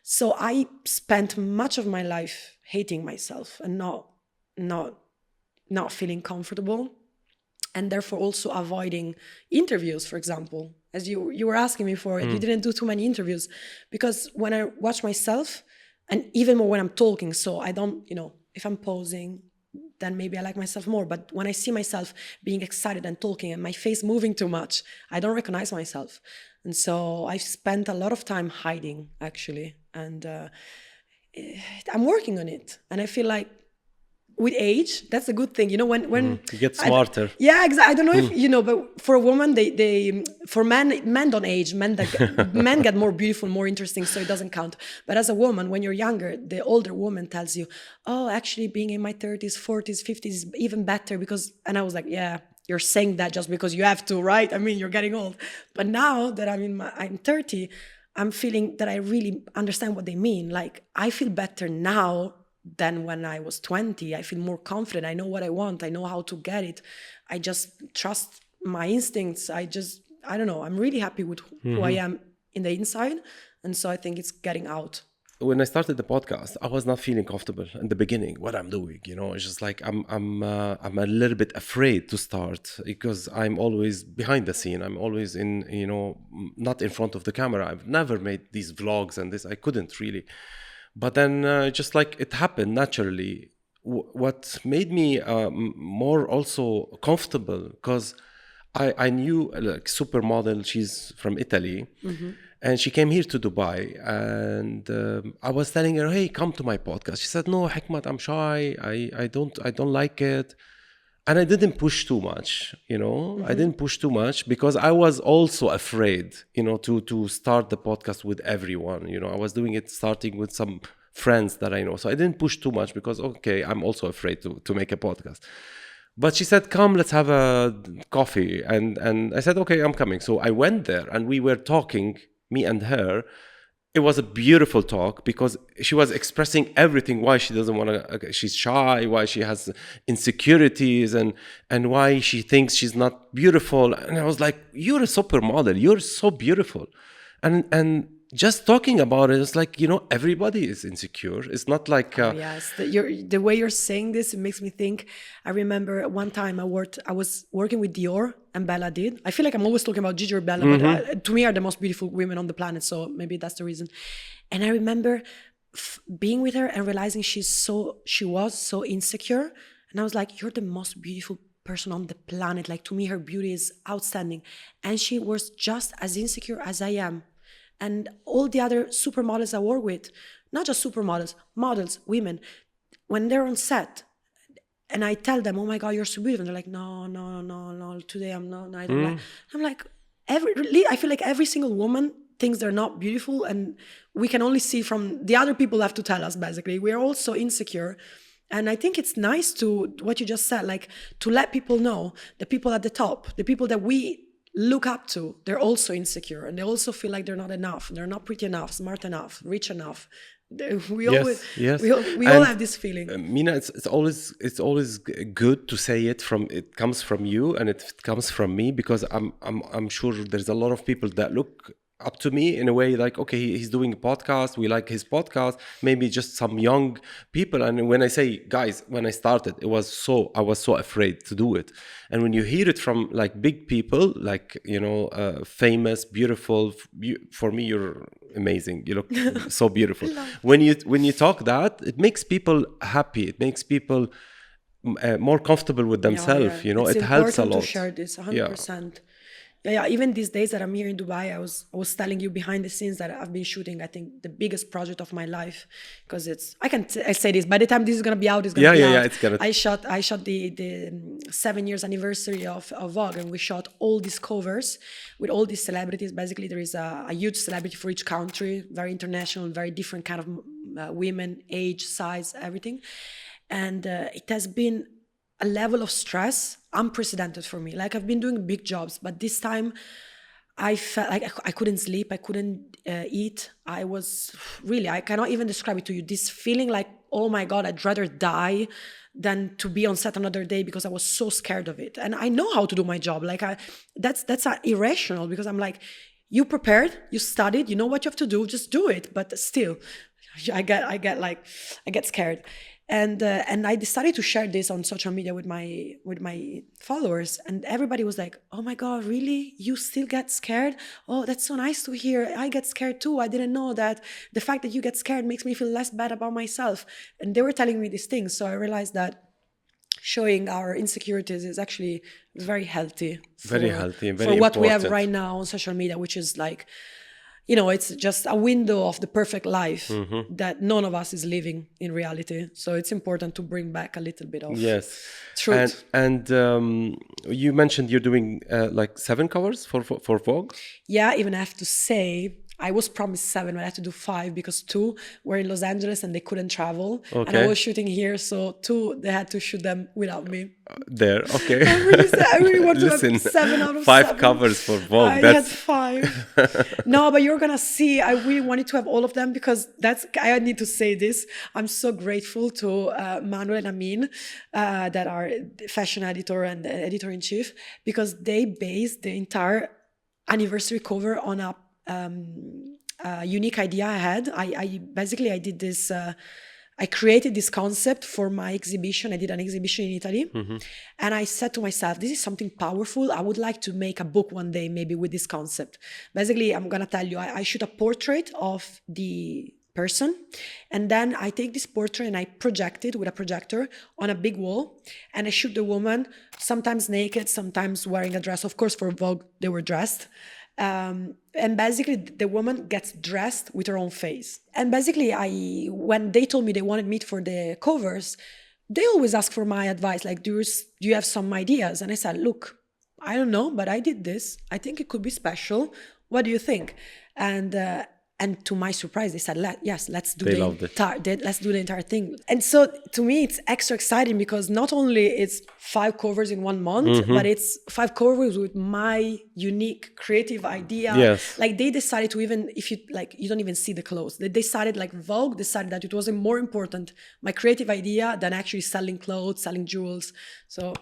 Speaker 2: So I spent much of my life hating myself and not feeling comfortable, and therefore also avoiding interviews, for example. As you were asking me for, you didn't do too many interviews, because when I watch myself, and even more when I'm talking, so I don't, if I'm posing, then maybe I like myself more. But when I see myself being excited and talking and my face moving too much, I don't recognize myself. And so I spent a lot of time hiding, actually. And I'm working on it. And I feel like with age, that's a good thing. When
Speaker 1: you get smarter.
Speaker 2: Yeah, exactly. I don't know if but for a woman, for men don't age. Men get more beautiful, more interesting, so it doesn't count. But as a woman, when you're younger, the older woman tells you, "Oh, actually, being in my 30s, 40s, 50s is even better." And I was like, "Yeah, you're saying that just because you have to, right? I mean, you're getting old." But now that I'm 30, I'm feeling that I really understand what they mean. Like, I feel better now than when I was 20. I feel more confident. I know what I want. I know how to get it. I just trust my instincts. I don't know. I'm really happy with who I am in the inside. And so I think it's getting out.
Speaker 1: When I started the podcast, I was not feeling comfortable in the beginning, what I'm doing, it's just like, I'm a little bit afraid to start because I'm always behind the scene. I'm always not in front of the camera. I've never made these vlogs and this, I couldn't really. But then just like it happened naturally. What made me more also comfortable, because I knew like supermodel, she's from Italy, and she came here to Dubai, and I was telling her, hey, come to my podcast. She said, no, Hikmat, I'm shy. I don't like it. And I didn't push too much, I didn't push too much because I was also afraid, to start the podcast with everyone. I was doing it starting with some friends that I know. So I didn't push too much because, okay, I'm also afraid to make a podcast. But she said, come, let's have a coffee. And I said, okay, I'm coming. So I went there and we were talking, me and her. It was a beautiful talk because she was expressing everything, why she doesn't want to, she's shy, why she has insecurities, and why she thinks she's not beautiful. And I was like, you're a supermodel, you're so beautiful. And just talking about it, it's like, everybody is insecure. It's not like...
Speaker 2: yes, the way you're saying this, it makes me think. I remember one time I was working with Dior and Bella did. I feel like I'm always talking about Gigi or Bella, but to me are the most beautiful women on the planet, so maybe that's the reason. And I remember being with her and realizing she was so insecure. And I was like, you're the most beautiful person on the planet. Like, to me, her beauty is outstanding. And she was just as insecure as I am. And all the other supermodels I work with, not just supermodels, models, women, when they're on set, and I tell them, oh my God, you're so beautiful. And they're like, no, today I'm not, I don't like. I'm like, I feel like every single woman thinks they're not beautiful, and we can only see from the other people have to tell us, basically. We're all so insecure. And I think it's nice to, what you just said, like to let people know, the people at the top, the people that we look up to, they're also insecure, and they also feel like they're not enough, they're not pretty enough, smart enough, rich enough. We all have this feeling.
Speaker 1: Mina, it's always good to say it comes from you and it comes from me, because I'm sure there's a lot of people that look up to me in a way like, okay, he's doing a podcast, we like his podcast, maybe just some young people. And when I say, guys, when I started, I was so afraid to do it. And when you hear it from like big people, like, famous, beautiful, for me, you're amazing, you look so beautiful. When you talk that, it makes people happy, it makes people more comfortable with themselves.
Speaker 2: It's
Speaker 1: it helps a lot
Speaker 2: to share this 100%. Yeah, even these days that I'm here in Dubai, I was telling you behind the scenes that I've been shooting, I think, the biggest project of my life, because I say this, by the time this is going to be out, it's going to be out. Yeah, it's gonna... I shot the 7 years anniversary of Vogue, and we shot all these covers with all these celebrities. Basically, there is a huge celebrity for each country, very international, very different kind of women, age, size, everything. And it has been a level of stress unprecedented for me. Like, I've been doing big jobs, but this time I felt like I couldn't sleep, I couldn't eat. I cannot even describe it to you. This feeling like, oh my God, I'd rather die than to be on set another day, because I was so scared of it. And I know how to do my job. Like, that's irrational, because I'm like, you prepared, you studied, you know what you have to do, just do it. But still, I get scared. And I decided to share this on social media with my followers, and everybody was like, oh my God, really? You still get scared? Oh, that's so nice to hear. I get scared too. I didn't know that. The fact that you get scared makes me feel less bad about myself. And they were telling me these things. So I realized that showing our insecurities is actually very healthy.
Speaker 1: Very healthy and very
Speaker 2: for what
Speaker 1: important.
Speaker 2: We have right now on social media, which is like, it's just a window of the perfect life that none of us is living in reality. So it's important to bring back a little bit of truth.
Speaker 1: And you mentioned you're doing like 7 covers for Vogue?
Speaker 2: Yeah, even I have to say, I was promised 7, but I had to do 5 because 2 were in Los Angeles and they couldn't travel. Okay. And I was shooting here, so 2, they had to shoot them without me.
Speaker 1: There, okay.
Speaker 2: I really want to have 7 out of
Speaker 1: 5
Speaker 2: 7.
Speaker 1: covers for Vogue.
Speaker 2: I had 5. No, but you're gonna see, I really wanted to have all of them, because I need to say this. I'm so grateful to Manuel and Amin, that are fashion editor and editor-in-chief, because they based the entire anniversary cover on a unique idea I had. I did this, I created this concept for my exhibition. I did an exhibition in Italy. And I said to myself, this is something powerful. I would like to make a book one day, maybe with this concept. Basically, I'm going to tell you, I shoot a portrait of the person. And then I take this portrait and I project it with a projector on a big wall. And I shoot the woman, sometimes naked, sometimes wearing a dress. Of course, for Vogue, they were dressed. And basically, the woman gets dressed with her own face. And basically, when they told me they wanted me for the covers, they always ask for my advice. Like, do you have some ideas? And I said, look, I don't know, but I did this. I think it could be special. What do you think? And to my surprise, they said, yes, let's do let's do the entire thing. And so to me, it's extra exciting because not only it's 5 covers in 1 month, but it's 5 covers with my unique creative idea.
Speaker 1: Yes.
Speaker 2: Like they decided to even, if you like, you don't even see the clothes. They decided, like Vogue decided that it wasn't more important, my creative idea, than actually selling clothes, selling jewels. So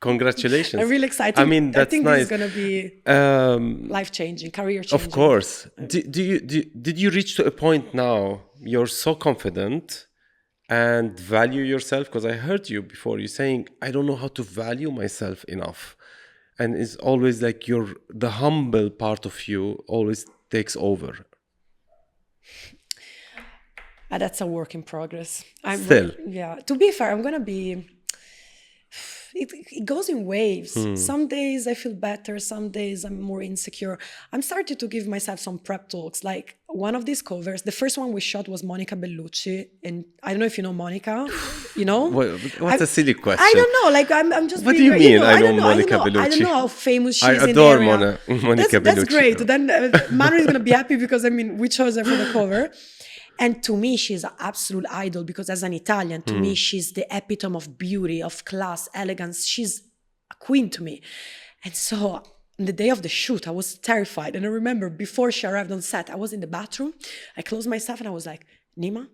Speaker 1: congratulations.
Speaker 2: I'm really excited.
Speaker 1: I mean, that's
Speaker 2: I think
Speaker 1: nice.
Speaker 2: this is going to be life-changing, career-changing.
Speaker 1: Of course. Did you reach to a point now you're so confident and value yourself? Because I heard you before, you saying, I don't know how to value myself enough. And it's always like the humble part of you always takes over.
Speaker 2: That's a work in progress.
Speaker 1: Still.
Speaker 2: To be fair, I'm going to be... It goes in waves. Some days I feel better. Some days I'm more insecure. I'm starting to give myself some prep talks. Like one of these covers, the first one we shot was Monica Bellucci. And I don't know if you know Monica, you know?
Speaker 1: What's a silly question?
Speaker 2: I don't know. Like I'm just
Speaker 1: What
Speaker 2: being,
Speaker 1: do you mean? I know
Speaker 2: Monica
Speaker 1: Bellucci.
Speaker 2: I don't know how famous she is
Speaker 1: I
Speaker 2: in the
Speaker 1: adore
Speaker 2: area.
Speaker 1: Monica Bellucci.
Speaker 2: That's great. Then Manu is going to be happy because, I mean, we chose her for the cover. And to me, she's an absolute idol because as an Italian, to me, she's the epitome of beauty, of class, elegance. She's a queen to me. And so on the day of the shoot, I was terrified. And I remember before she arrived on set, I was in the bathroom. I closed myself and I was like, Nima,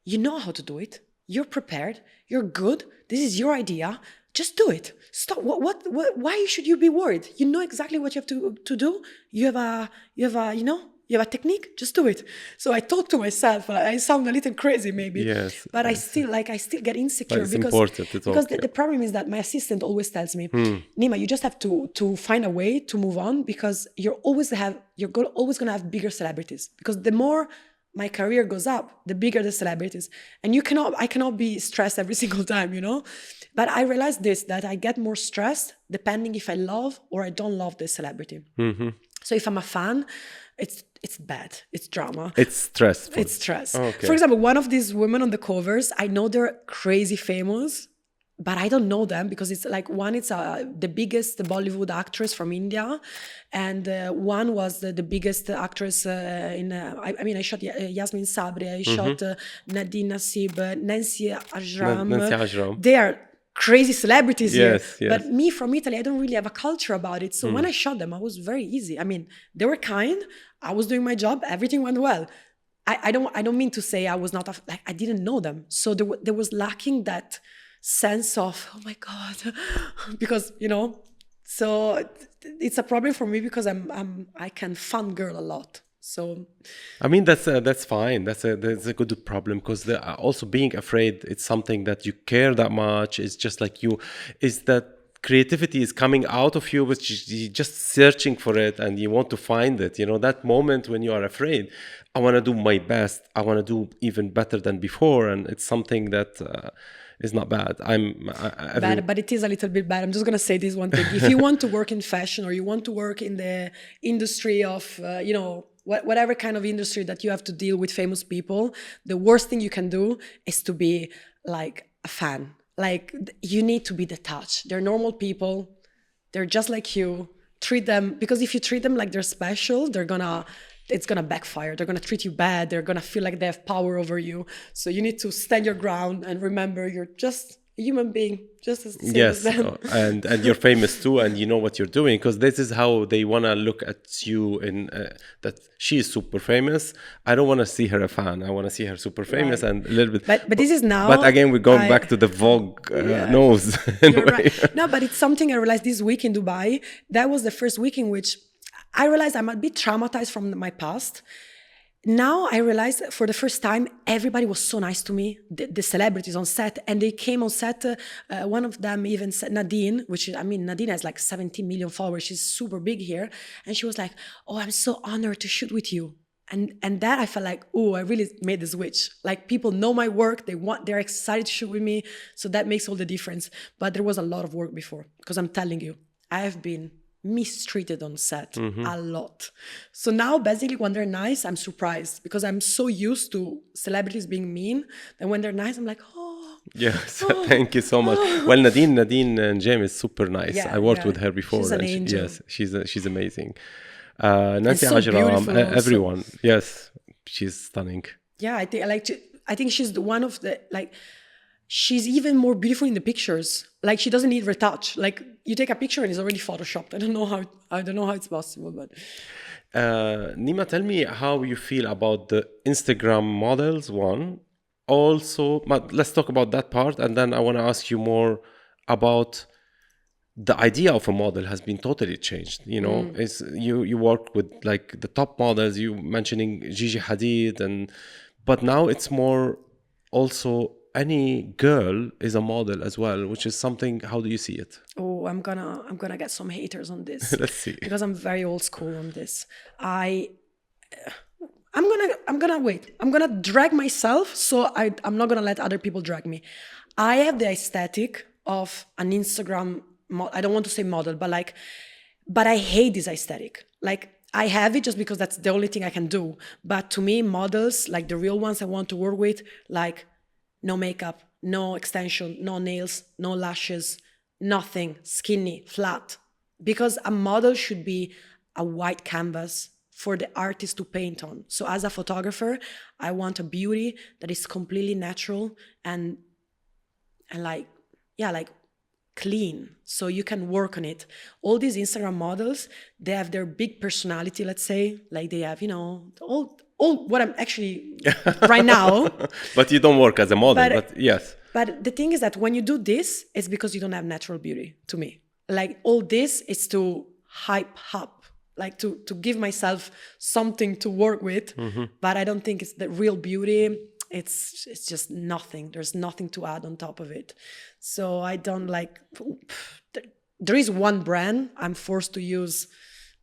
Speaker 2: you know how to do it. You're prepared. You're good. This is your idea. Just do it. Stop. Why should you be worried? You know exactly what you have to do. You have a technique, just do it. So I talk to myself. I sound a little crazy maybe.
Speaker 1: Yes.
Speaker 2: But I still get insecure.
Speaker 1: But it's important to talk.
Speaker 2: Because the problem is that my assistant always tells me, Nima, you just have to find a way to move on because you're always going to have bigger celebrities. Because the more my career goes up, the bigger the celebrities. And I cannot be stressed every single time, you know? But I realized that I get more stressed depending if I love or I don't love the celebrity. So if I'm a fan, it's bad. It's drama.
Speaker 1: It's stressful.
Speaker 2: It's stress.
Speaker 1: Okay.
Speaker 2: For example, one of these women on the covers, I know they're crazy famous, but I don't know them because it's like it's the biggest Bollywood actress from India, and one was the biggest actress I shot Yasmin Sabri, I shot Nadine Nassib, Nancy Ajram. They are crazy celebrities here. But me from Italy, I don't really have a culture about it. So when I shot them, I was very easy. I mean, they were kind. I was doing my job. Everything went well. I don't mean to say I was not I didn't know them. So there was lacking that sense of, oh my God, because, you know, so it's a problem for me because I can fangirl a lot. So,
Speaker 1: I mean, that's fine. That's a good problem because also being afraid, it's something that you care that much. It's just like is that creativity is coming out of you, but you're just searching for it and you want to find it. You know, that moment when you are afraid, I want to do my best. I want to do even better than before. And it's something that is not bad.
Speaker 2: Bad, but it is a little bit bad. I'm just going to say this one thing. If you want to work in fashion or you want to work in the industry of, whatever kind of industry that you have to deal with famous people, the worst thing you can do is to be like a fan. Like, you need to be detached. They're normal people. They're just like you. Treat them, because if you treat them like they're special, it's gonna backfire. They're gonna treat you bad. They're gonna feel like they have power over you. So you need to stand your ground and remember you're just a human being, just as same as them.
Speaker 1: and you're famous too, and you know what you're doing, because this is how they want to look at you in that she is super famous. I don't want to see her a fan. I want to see her super famous and a little bit.
Speaker 2: But this is now.
Speaker 1: But again, we're going back to the Vogue nose.
Speaker 2: You're right. No, but it's something I realized this week in Dubai. That was the first week in which I realized I'm a bit traumatized from my past. Now I realized for the first time, everybody was so nice to me, the celebrities on set, and they came on set. One of them even said, Nadine, Nadine has like 17 million followers. She's super big here. And she was like, oh, I'm so honored to shoot with you. And that I felt like, oh, I really made the switch. Like people know my work, they're excited to shoot with me. So that makes all the difference. But there was a lot of work before, because I'm telling you, I have been mistreated on set a lot. So now basically when they're nice, I'm surprised, because I'm so used to celebrities being mean that when they're nice, I'm like, oh.
Speaker 1: Yes, thank you so much. Well, Nadine James is super nice.
Speaker 2: Yeah,
Speaker 1: I worked
Speaker 2: yeah.
Speaker 1: with her before.
Speaker 2: She's an
Speaker 1: and
Speaker 2: angel.
Speaker 1: Yes, she's amazing. Nancy
Speaker 2: so
Speaker 1: Ajram,
Speaker 2: beautiful also.
Speaker 1: everyone. Yes, she's stunning.
Speaker 2: Yeah, I think she's one of the, like, she's even more beautiful in the pictures. Like she doesn't need retouch. Like you take a picture and it's already photoshopped. I don't know how it's possible, but
Speaker 1: Nima, tell me how you feel about the Instagram models one. Also, but let's talk about that part, and then I want to ask you more about the idea of a model has been totally changed. You know, it's you work with like the top models. You mentioning Gigi Hadid, but now it's more also any girl is a model as well, which is something. How do you see it?
Speaker 2: oh, I'm gonna get some haters on this.
Speaker 1: Let's see.
Speaker 2: Because I'm very old school on this. I'm gonna wait. I'm gonna drag myself, so I'm not gonna let other people drag me. I have the aesthetic of an Instagram. I don't want to say model, but I hate this aesthetic. Like I have it just because that's the only thing I can do. But to me, models, like the real ones I want to work with, like no makeup, no extension, no nails, no lashes, nothing, skinny, flat. Because a model should be a white canvas for the artist to paint on. So as a photographer, I want a beauty that is completely natural and like clean, so you can work on it. All these Instagram models, they have their big personality, let's say, like they have, all what I'm actually right now.
Speaker 1: But you don't work as a model, but yes.
Speaker 2: But the thing is that when you do this, it's because you don't have natural beauty, to me. Like all this is to hype up, like to give myself something to work with, but I don't think it's the real beauty. It's just nothing. There's nothing to add on top of it. So I don't like, there is one brand I'm forced to use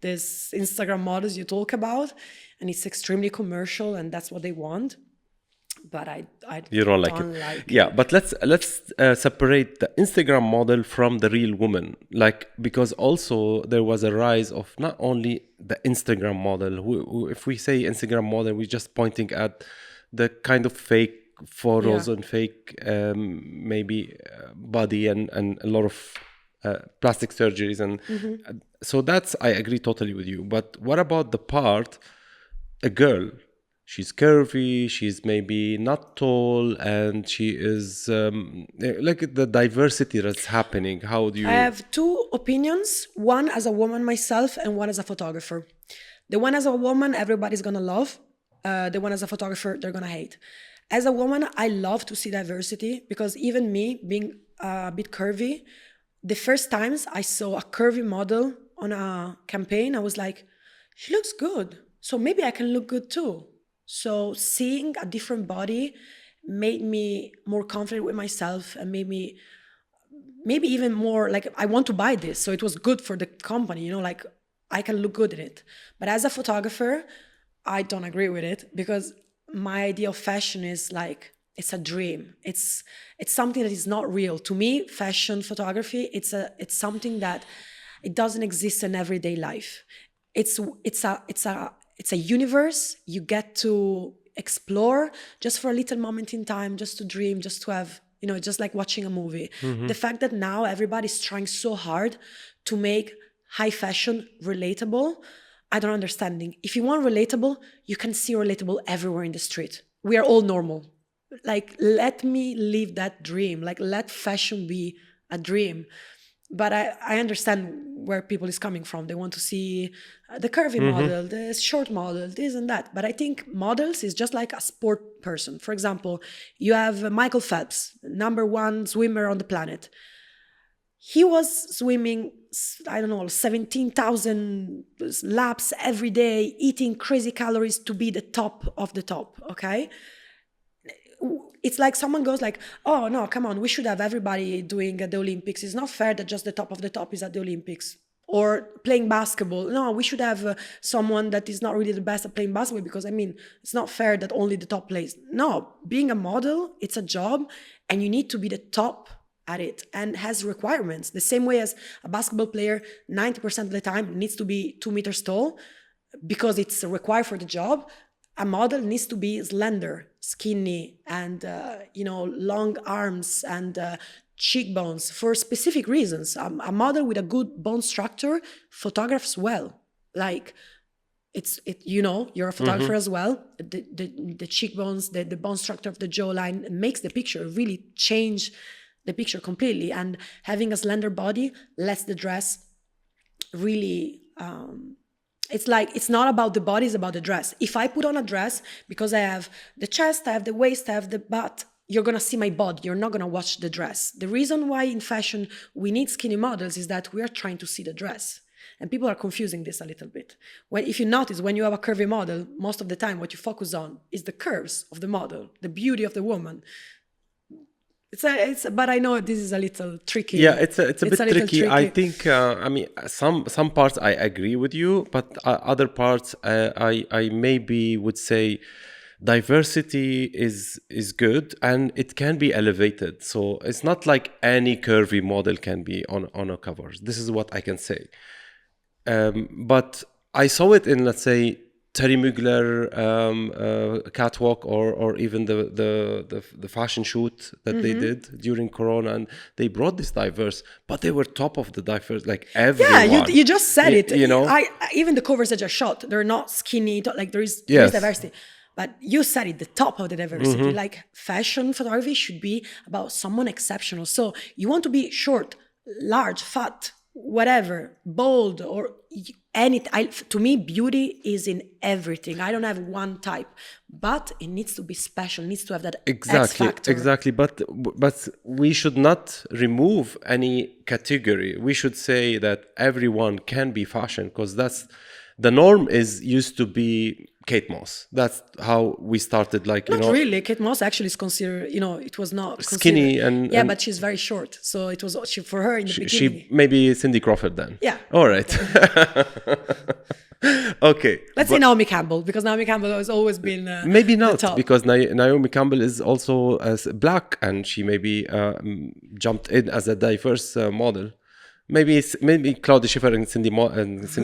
Speaker 2: this Instagram models you talk about, and it's extremely commercial and that's what they want. But I
Speaker 1: you don't like it. Yeah, but let's separate the Instagram model from the real woman, like, because also there was a rise of not only the Instagram model. Who, if we say Instagram model, we're just pointing at the kind of fake photos and fake maybe body and a lot of plastic surgeries and so that's, I agree totally with you. But what about the part, a girl, she's curvy, she's maybe not tall, and she is like the diversity that's happening. How do you?
Speaker 2: I have two opinions, one as a woman myself and one as a photographer. The one as a woman, everybody's gonna love. The one as a photographer, they're gonna hate. As a woman, I love to see diversity, because even me being a bit curvy, the first times I saw a curvy model on a campaign, I was like, she looks good, so maybe I can look good too. So seeing a different body made me more confident with myself and made me maybe even more like, I want to buy this. So it was good for the company, like I can look good in it. But as a photographer, I don't agree with it, because my idea of fashion is like, it's a dream. It's something that is not real. To me, fashion photography, it's something that it doesn't exist in everyday life. It's a universe you get to explore just for a little moment in time, just to dream, just to have, just like watching a movie. The fact that now everybody's trying so hard to make high fashion relatable, I don't understand. If you want relatable, you can see relatable everywhere in the street. We are all normal. Like, let me live that dream. Like, let fashion be a dream. But I understand where people is coming from. They want to see the curvy model, the short model, this and that. But I think models is just like a sport person. For example, you have Michael Phelps, #1 swimmer on the planet. He was swimming, 17,000 laps every day, eating crazy calories to be the top of the top, okay? It's like someone goes like, oh, no, come on, we should have everybody doing at the Olympics. It's not fair that just the top of the top is at the Olympics. or playing basketball. No, we should have someone that is not really the best at playing basketball, because I mean, it's not fair that only the top plays. No, being a model, it's a job, and you need to be the top at it, and has requirements. The same way as a basketball player, 90% of the time needs to be 2 meters tall because it's required for the job. A model needs to be slender, skinny, and long arms and cheekbones for specific reasons. A model with a good bone structure photographs well. Like you're a photographer as well. The cheekbones, the bone structure of the jawline makes the picture really change the picture completely. And having a slender body lets the dress really. It's not about the body, it's about the dress. If I put on a dress, because I have the chest, I have the waist, I have the butt, you're going to see my body. You're not going to watch the dress. The reason why in fashion we need skinny models is that we are trying to see the dress. And people are confusing this a little bit. If you notice, when you have a curvy model, most of the time what you focus on is the curves of the model, the beauty of the woman. But I know this is a little tricky.
Speaker 1: Yeah, it's a bit tricky. I think, some parts I agree with you, but other parts I maybe would say diversity is good and it can be elevated. So it's not like any curvy model can be on a cover. This is what I can say. But I saw it in, let's say, Terry Mugler catwalk or even the fashion shoot that they did during Corona, and they brought this diverse, but they were top of the diverse, like everyone.
Speaker 2: Yeah, you just said it.
Speaker 1: I
Speaker 2: even the covers that are shot, they're not skinny. Like there is diversity. But you said it, the top of the diversity. Like fashion photography should be about someone exceptional. So you want to be short, large, fat, whatever, bold, or to me, beauty is in everything. I don't have one type, but it needs to be special. It needs to have that X factor.
Speaker 1: Exactly. But we should not remove any category. We should say that everyone can be fashion, because that's the norm. Used to be Kate Moss. That's how we started. Not
Speaker 2: really. Kate Moss actually is considered. It was not
Speaker 1: skinny and
Speaker 2: but she's very short. So it was for her in the beginning.
Speaker 1: She maybe Cindy Crawford then.
Speaker 2: Yeah.
Speaker 1: All right. Okay.
Speaker 2: Let's say Naomi Campbell, because Naomi Campbell has always been
Speaker 1: maybe not, because Naomi Campbell is also black, and she maybe jumped in as a diverse model. Maybe Claudia Schiffer and Cindy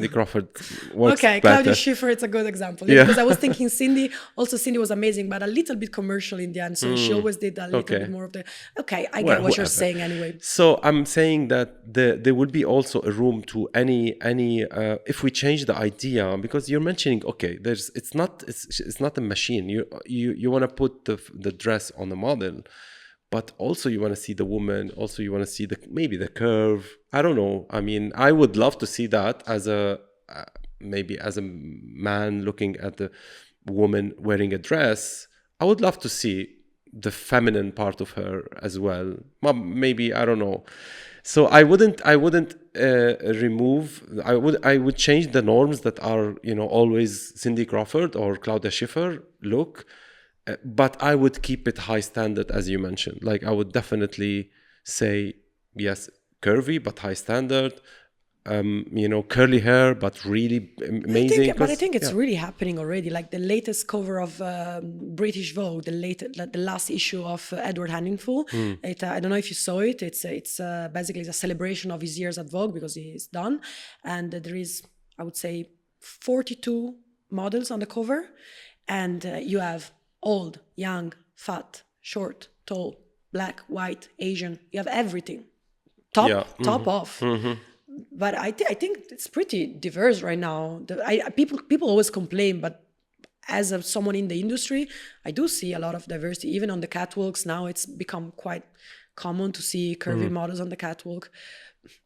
Speaker 1: Crawford works better.
Speaker 2: Claudia Schiffer, it's a good example. Yeah. Because I was thinking Cindy was amazing, but a little bit commercial in the end. So she always did a little bit more of the... Okay, I get what you're saying anyway.
Speaker 1: So I'm saying that there would be also a room to any if we change the idea, because you're mentioning, it's not a machine. You want to put the dress on the model, but also you want to see the woman, also you want to see maybe the curve. I don't know. I mean, I would love to see that as a man looking at the woman wearing a dress. I would love to see the feminine part of her as well. Maybe, I don't know. So I wouldn't remove. I would change the norms that are always Cindy Crawford or Claudia Schiffer look. But I would keep it high standard, as you mentioned. Like, I would definitely say, yes, curvy, but high standard. Curly hair, but really amazing.
Speaker 2: I think it's really happening already. Like the latest cover of British Vogue, the last issue of Edward Hanningful. I don't know if you saw it. It's basically a celebration of his years at Vogue, because he is done. And there is, I would say, 42 models on the cover. And you have old, young, fat, short, tall, black, white, Asian. You have everything. Top off. But I think it's pretty diverse right now. People always complain, but as someone in the industry, I do see a lot of diversity. Even on the catwalks now, it's become quite common to see curvy models on the catwalk.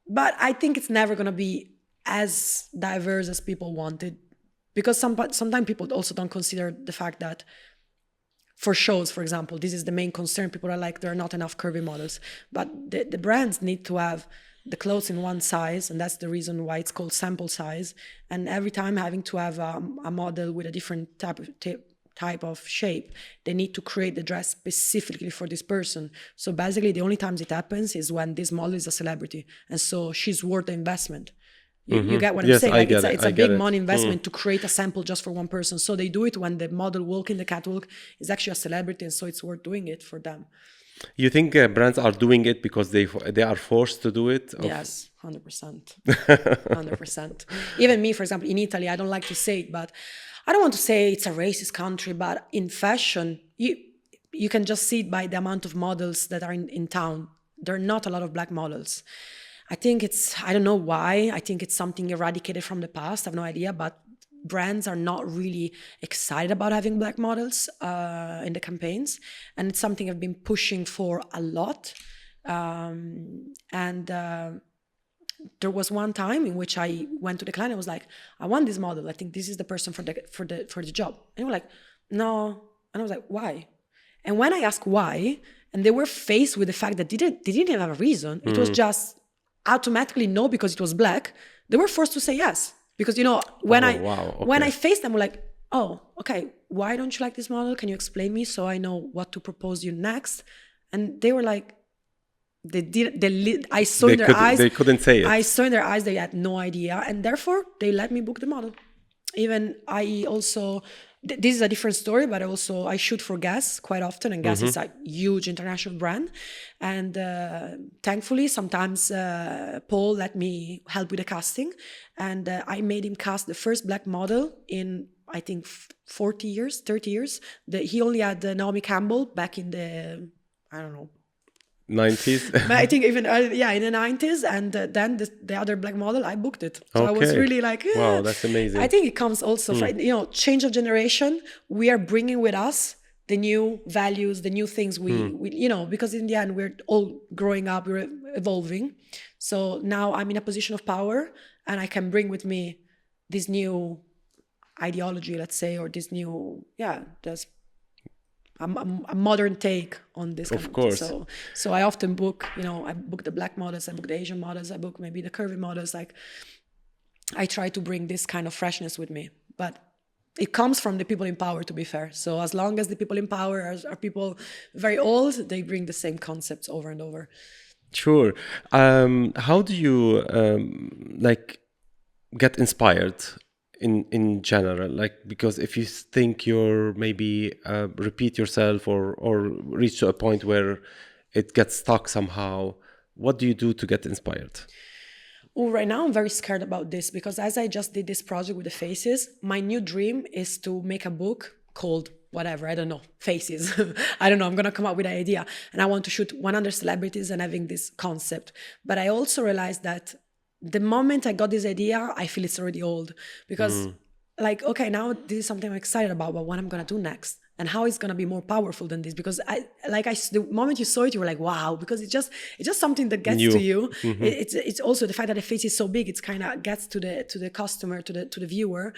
Speaker 2: But I think it's never going to be as diverse as people wanted, because sometimes people also don't consider the fact that for shows, for example, this is the main concern. People are like, there are not enough curvy models. But the brands need to have the clothes in one size, and that's the reason why it's called sample size. And every time having to have a model with a different type of shape, they need to create the dress specifically for this person. So basically, the only times it happens is when this model is a celebrity, and so she's worth the investment. You get what I'm
Speaker 1: Yes,
Speaker 2: saying?
Speaker 1: I
Speaker 2: Like
Speaker 1: get it.
Speaker 2: it's
Speaker 1: I
Speaker 2: a
Speaker 1: get
Speaker 2: big
Speaker 1: it.
Speaker 2: money investment to create a sample just for one person. So they do it when the model walking the catwalk is actually a celebrity, and so it's worth doing it for them.
Speaker 1: You think brands are doing it because they are forced to do it?
Speaker 2: Yes, 100%. 100%. Even me, for example, in Italy, I don't like to say it, but I don't want to say it's a racist country, but in fashion, you can just see it by the amount of models that are in town. There are not a lot of black models. I think I don't know why. I think it's something eradicated from the past. I have no idea, but brands are not really excited about having black models in the campaigns. And it's something I've been pushing for a lot. There was one time in which I went to the client. I was like, I want this model. I think this is the person for the job. And they were like, no. And I was like, why? And when I asked why, and they were faced with the fact that they didn't even have a reason. It was just automatically no because it was black. They were forced to say yes because when I faced them, I'm like, oh, okay, why don't you like this model? Can you explain me so I know what to propose you next? And they were like, I saw in their eyes.
Speaker 1: They couldn't say it.
Speaker 2: I saw in their eyes they had no idea, and therefore they let me book the model. Even I also, this is a different story, but also I shoot for Guess quite often, and Guess is a huge international brand. And thankfully, sometimes Paul let me help with the casting, and I made him cast the first black model in, I think, 30 years. He only had Naomi Campbell back in the, I don't know,
Speaker 1: 90s.
Speaker 2: But I think even in the 90s, and then the other black model, I booked it. So I was really like,
Speaker 1: wow, that's amazing.
Speaker 2: I think it comes also from change of generation. We are bringing with us the new values, the new things we because in the end we're all growing up, we're evolving. So now I'm in a position of power, and I can bring with me this new ideology, let's say, or this new there's a modern take on this kind
Speaker 1: of course.
Speaker 2: So I often book, I book the black models, I book the Asian models, I book maybe the curvy models. Like, I try to bring this kind of freshness with me, but it comes from the people in power, to be fair. So as long as the people in power are people very old, they bring the same concepts over and over.
Speaker 1: Sure. How do you get inspired in general? Like, because if you think you're maybe repeat yourself or reach to a point where it gets stuck somehow, what do you do to get inspired?
Speaker 2: Oh, right now I'm very scared about this because as I just did this project with the faces, my new dream is to make a book called whatever, I don't know, Faces. I don't know, I'm gonna come up with an idea. And I want to shoot 100 celebrities and having this concept. But I also realized that the moment I got this idea, I feel it's already old because like, okay, now this is something I'm excited about, but what I'm going to do next and how it's going to be more powerful than this. Because the moment you saw it, you were like, wow, because it's just something that gets to you. It's also the fact that the face is so big, it's kind of gets to the customer, to the viewer.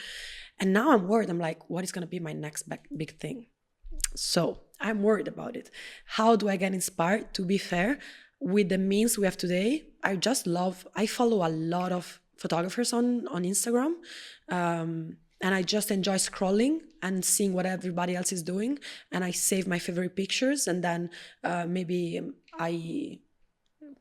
Speaker 2: And now I'm worried. I'm like, what is going to be my next big thing? So I'm worried about it. How do I get inspired? To be fair, with the means we have today, I follow a lot of photographers on Instagram, and I just enjoy scrolling and seeing what everybody else is doing, and I save my favorite pictures, and then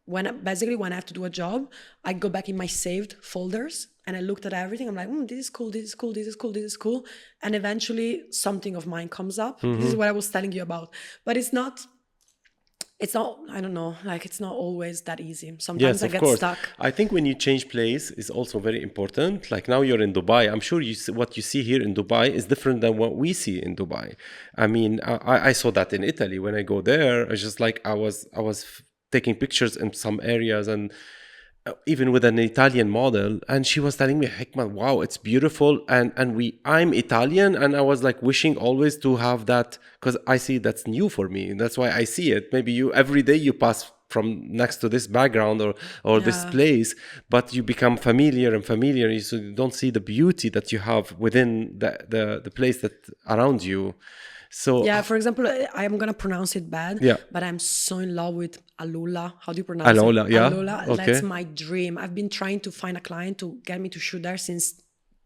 Speaker 2: when I have to do a job, I go back in my saved folders and I looked at everything. I'm like, this is cool, this is cool, this is cool, this is cool. And eventually something of mine comes up. This is what I was telling you about. But it's not, I don't know, like it's not always that easy. Sometimes I get stuck.
Speaker 1: I think when you change place is also very important. Like now you're in Dubai. I'm sure what you see here in Dubai is different than what we see in Dubai. I mean, I saw that in Italy. When I go there, it's just like I was taking pictures in some areas and even with an Italian model, and she was telling me, Hikmat, wow, it's beautiful, and I'm Italian, and I was like wishing always to have that, because I see that's new for me. That's why I see it. Maybe you every day you pass from next to this background or this place, but you become familiar, so you don't see the beauty that you have within the place that around you. So
Speaker 2: for example, I'm gonna pronounce it bad, but I'm so in love with Alula. How do you pronounce it? Alula.
Speaker 1: Okay.
Speaker 2: That's my dream. I've been trying to find a client to get me to shoot there since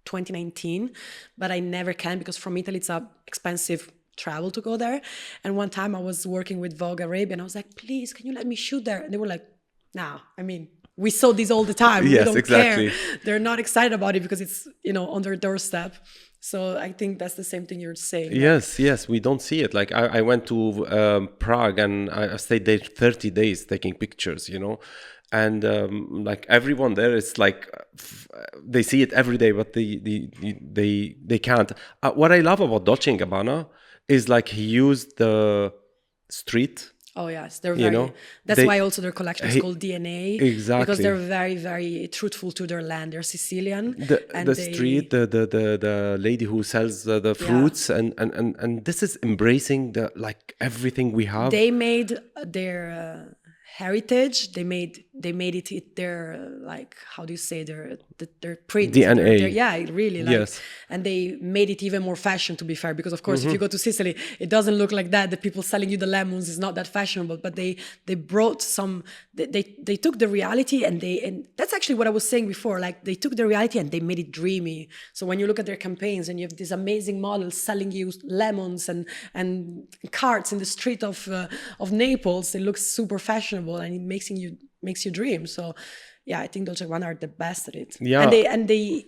Speaker 2: 2019, but I never can because from Italy it's a expensive travel to go there. And one time I was working with Vogue Arabia and I was like, please, can you let me shoot there? And they were like, nah, I mean, we saw this all the time. We
Speaker 1: Yes,
Speaker 2: don't
Speaker 1: exactly.
Speaker 2: care. They're not excited about it because it's, on their doorstep. So I think that's the same thing you're saying.
Speaker 1: Yes, we don't see it. Like I went to Prague and I stayed there 30 days taking pictures, and like everyone there is like they see it every day, but they can't. What I love about Dolce and Gabbana is like he used the street.
Speaker 2: Oh yes, they're very. That's why also their collection is called DNA.
Speaker 1: Exactly,
Speaker 2: because they're very, very truthful to their land. They're Sicilian.
Speaker 1: Street, the lady who sells the fruits, and this is embracing the like everything we have.
Speaker 2: They made their heritage. They made it their like, how do you say, their print,
Speaker 1: DNA.
Speaker 2: Really, like, yes. And they made it even more fashion, to be fair, because of course if you go to Sicily it doesn't look like that. The people selling you the lemons is not that fashionable, but they brought some, they took the reality and that's actually what I was saying before, like they took the reality and they made it dreamy. So when you look at their campaigns and you have these amazing models selling you lemons and carts in the street of Naples, it looks super fashionable and it makes you dream. So yeah, I think Dolce & Gabbana are the best at it.
Speaker 1: Yeah.
Speaker 2: And they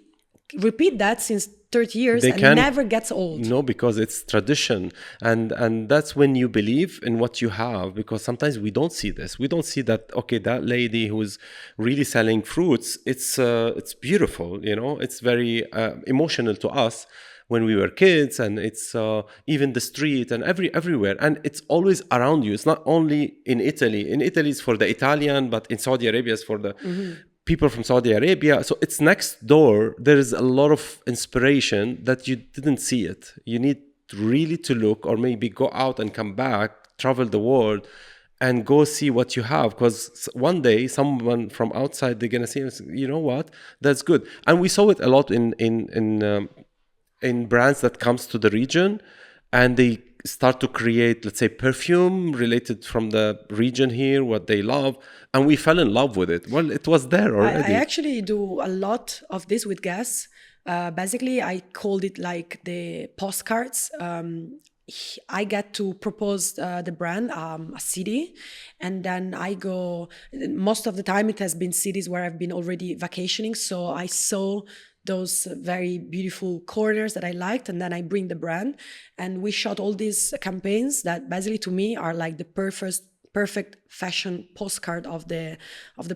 Speaker 2: repeat that since 30 years and never gets old.
Speaker 1: No, because it's tradition. And that's when you believe in what you have, because sometimes we don't see this. We don't see that, okay, that lady who's really selling fruits, it's beautiful, it's very emotional to us when we were kids, and it's even the street and everywhere, and it's always around you. It's not only in Italy. In Italy it's for the Italian, but in Saudi Arabia it's for the people from Saudi Arabia. So it's next door. There is a lot of inspiration that you didn't see it. You need really to look, or maybe go out and come back, travel the world and go see what you have, because one day someone from outside, they're gonna see and say, you know what, that's good. And we saw it a lot in brands that comes to the region, and they start to create, let's say, perfume related from the region here, what they love, and we fell in love with it. Well, it was there already.
Speaker 2: I actually do a lot of this with guests. Basically, I called it like the postcards. I get to propose the brand, a city, and then I go. Most of the time, it has been cities where I've been already vacationing, so I saw those very beautiful corners that I liked, and then I bring the brand, and we shot all these campaigns that basically to me are like the perfect fashion postcard of the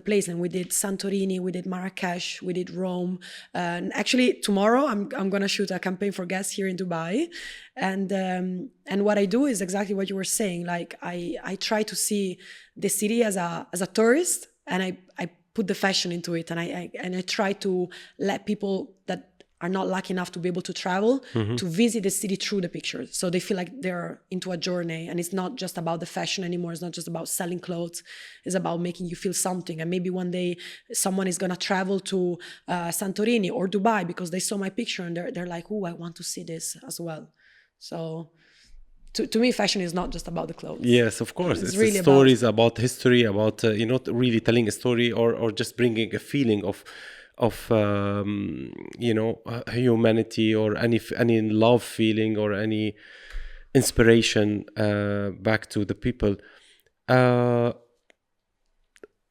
Speaker 2: place. And we did Santorini, we did Marrakesh, we did Rome, and actually tomorrow I'm gonna shoot a campaign for guests here in Dubai, and what I do is exactly what you were saying. Like I try to see the city as a tourist, and I put the fashion into it, and I try to let people that are not lucky enough to be able to travel to visit the city through the pictures, so they feel like they're into a journey, and it's not just about the fashion anymore. It's not just about selling clothes. It's about making you feel something. And maybe one day someone is gonna travel to Santorini or Dubai because they saw my picture and they're like, oh, I want to see this as well. So to me, fashion is not just about the clothes.
Speaker 1: Yes, of course. It's
Speaker 2: really
Speaker 1: stories about history, about really telling a story, or just bringing a feeling of humanity, or any love feeling, or any inspiration back to the people.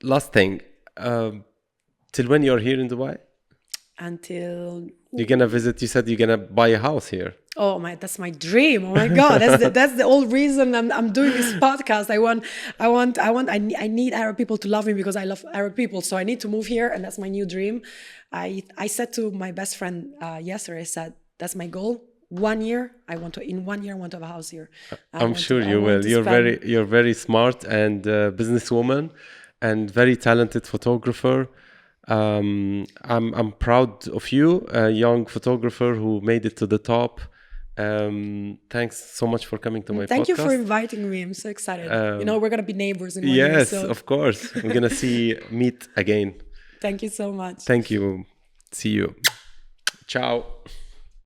Speaker 1: Last thing, till when you're here in Dubai?
Speaker 2: Until
Speaker 1: you're gonna visit. You said you're gonna buy a house here.
Speaker 2: Oh my, that's my dream. Oh my God, that's the whole reason I'm doing this podcast. I need Arab people to love me because I love Arab people. So I need to move here, and that's my new dream. I said to my best friend yesterday, I said, that's my goal. 1 year, I want to have a house here.
Speaker 1: I'm sure you will. You're very smart and businesswoman, and very talented photographer. I'm proud of you, a young photographer who made it to the top. Thanks so much for coming to my podcast.
Speaker 2: Thank you for inviting me. I'm so excited. We're gonna be neighbors in 1 year.
Speaker 1: Yes, of course. We're gonna meet again.
Speaker 2: Thank you so much.
Speaker 1: Thank you. See you. Ciao.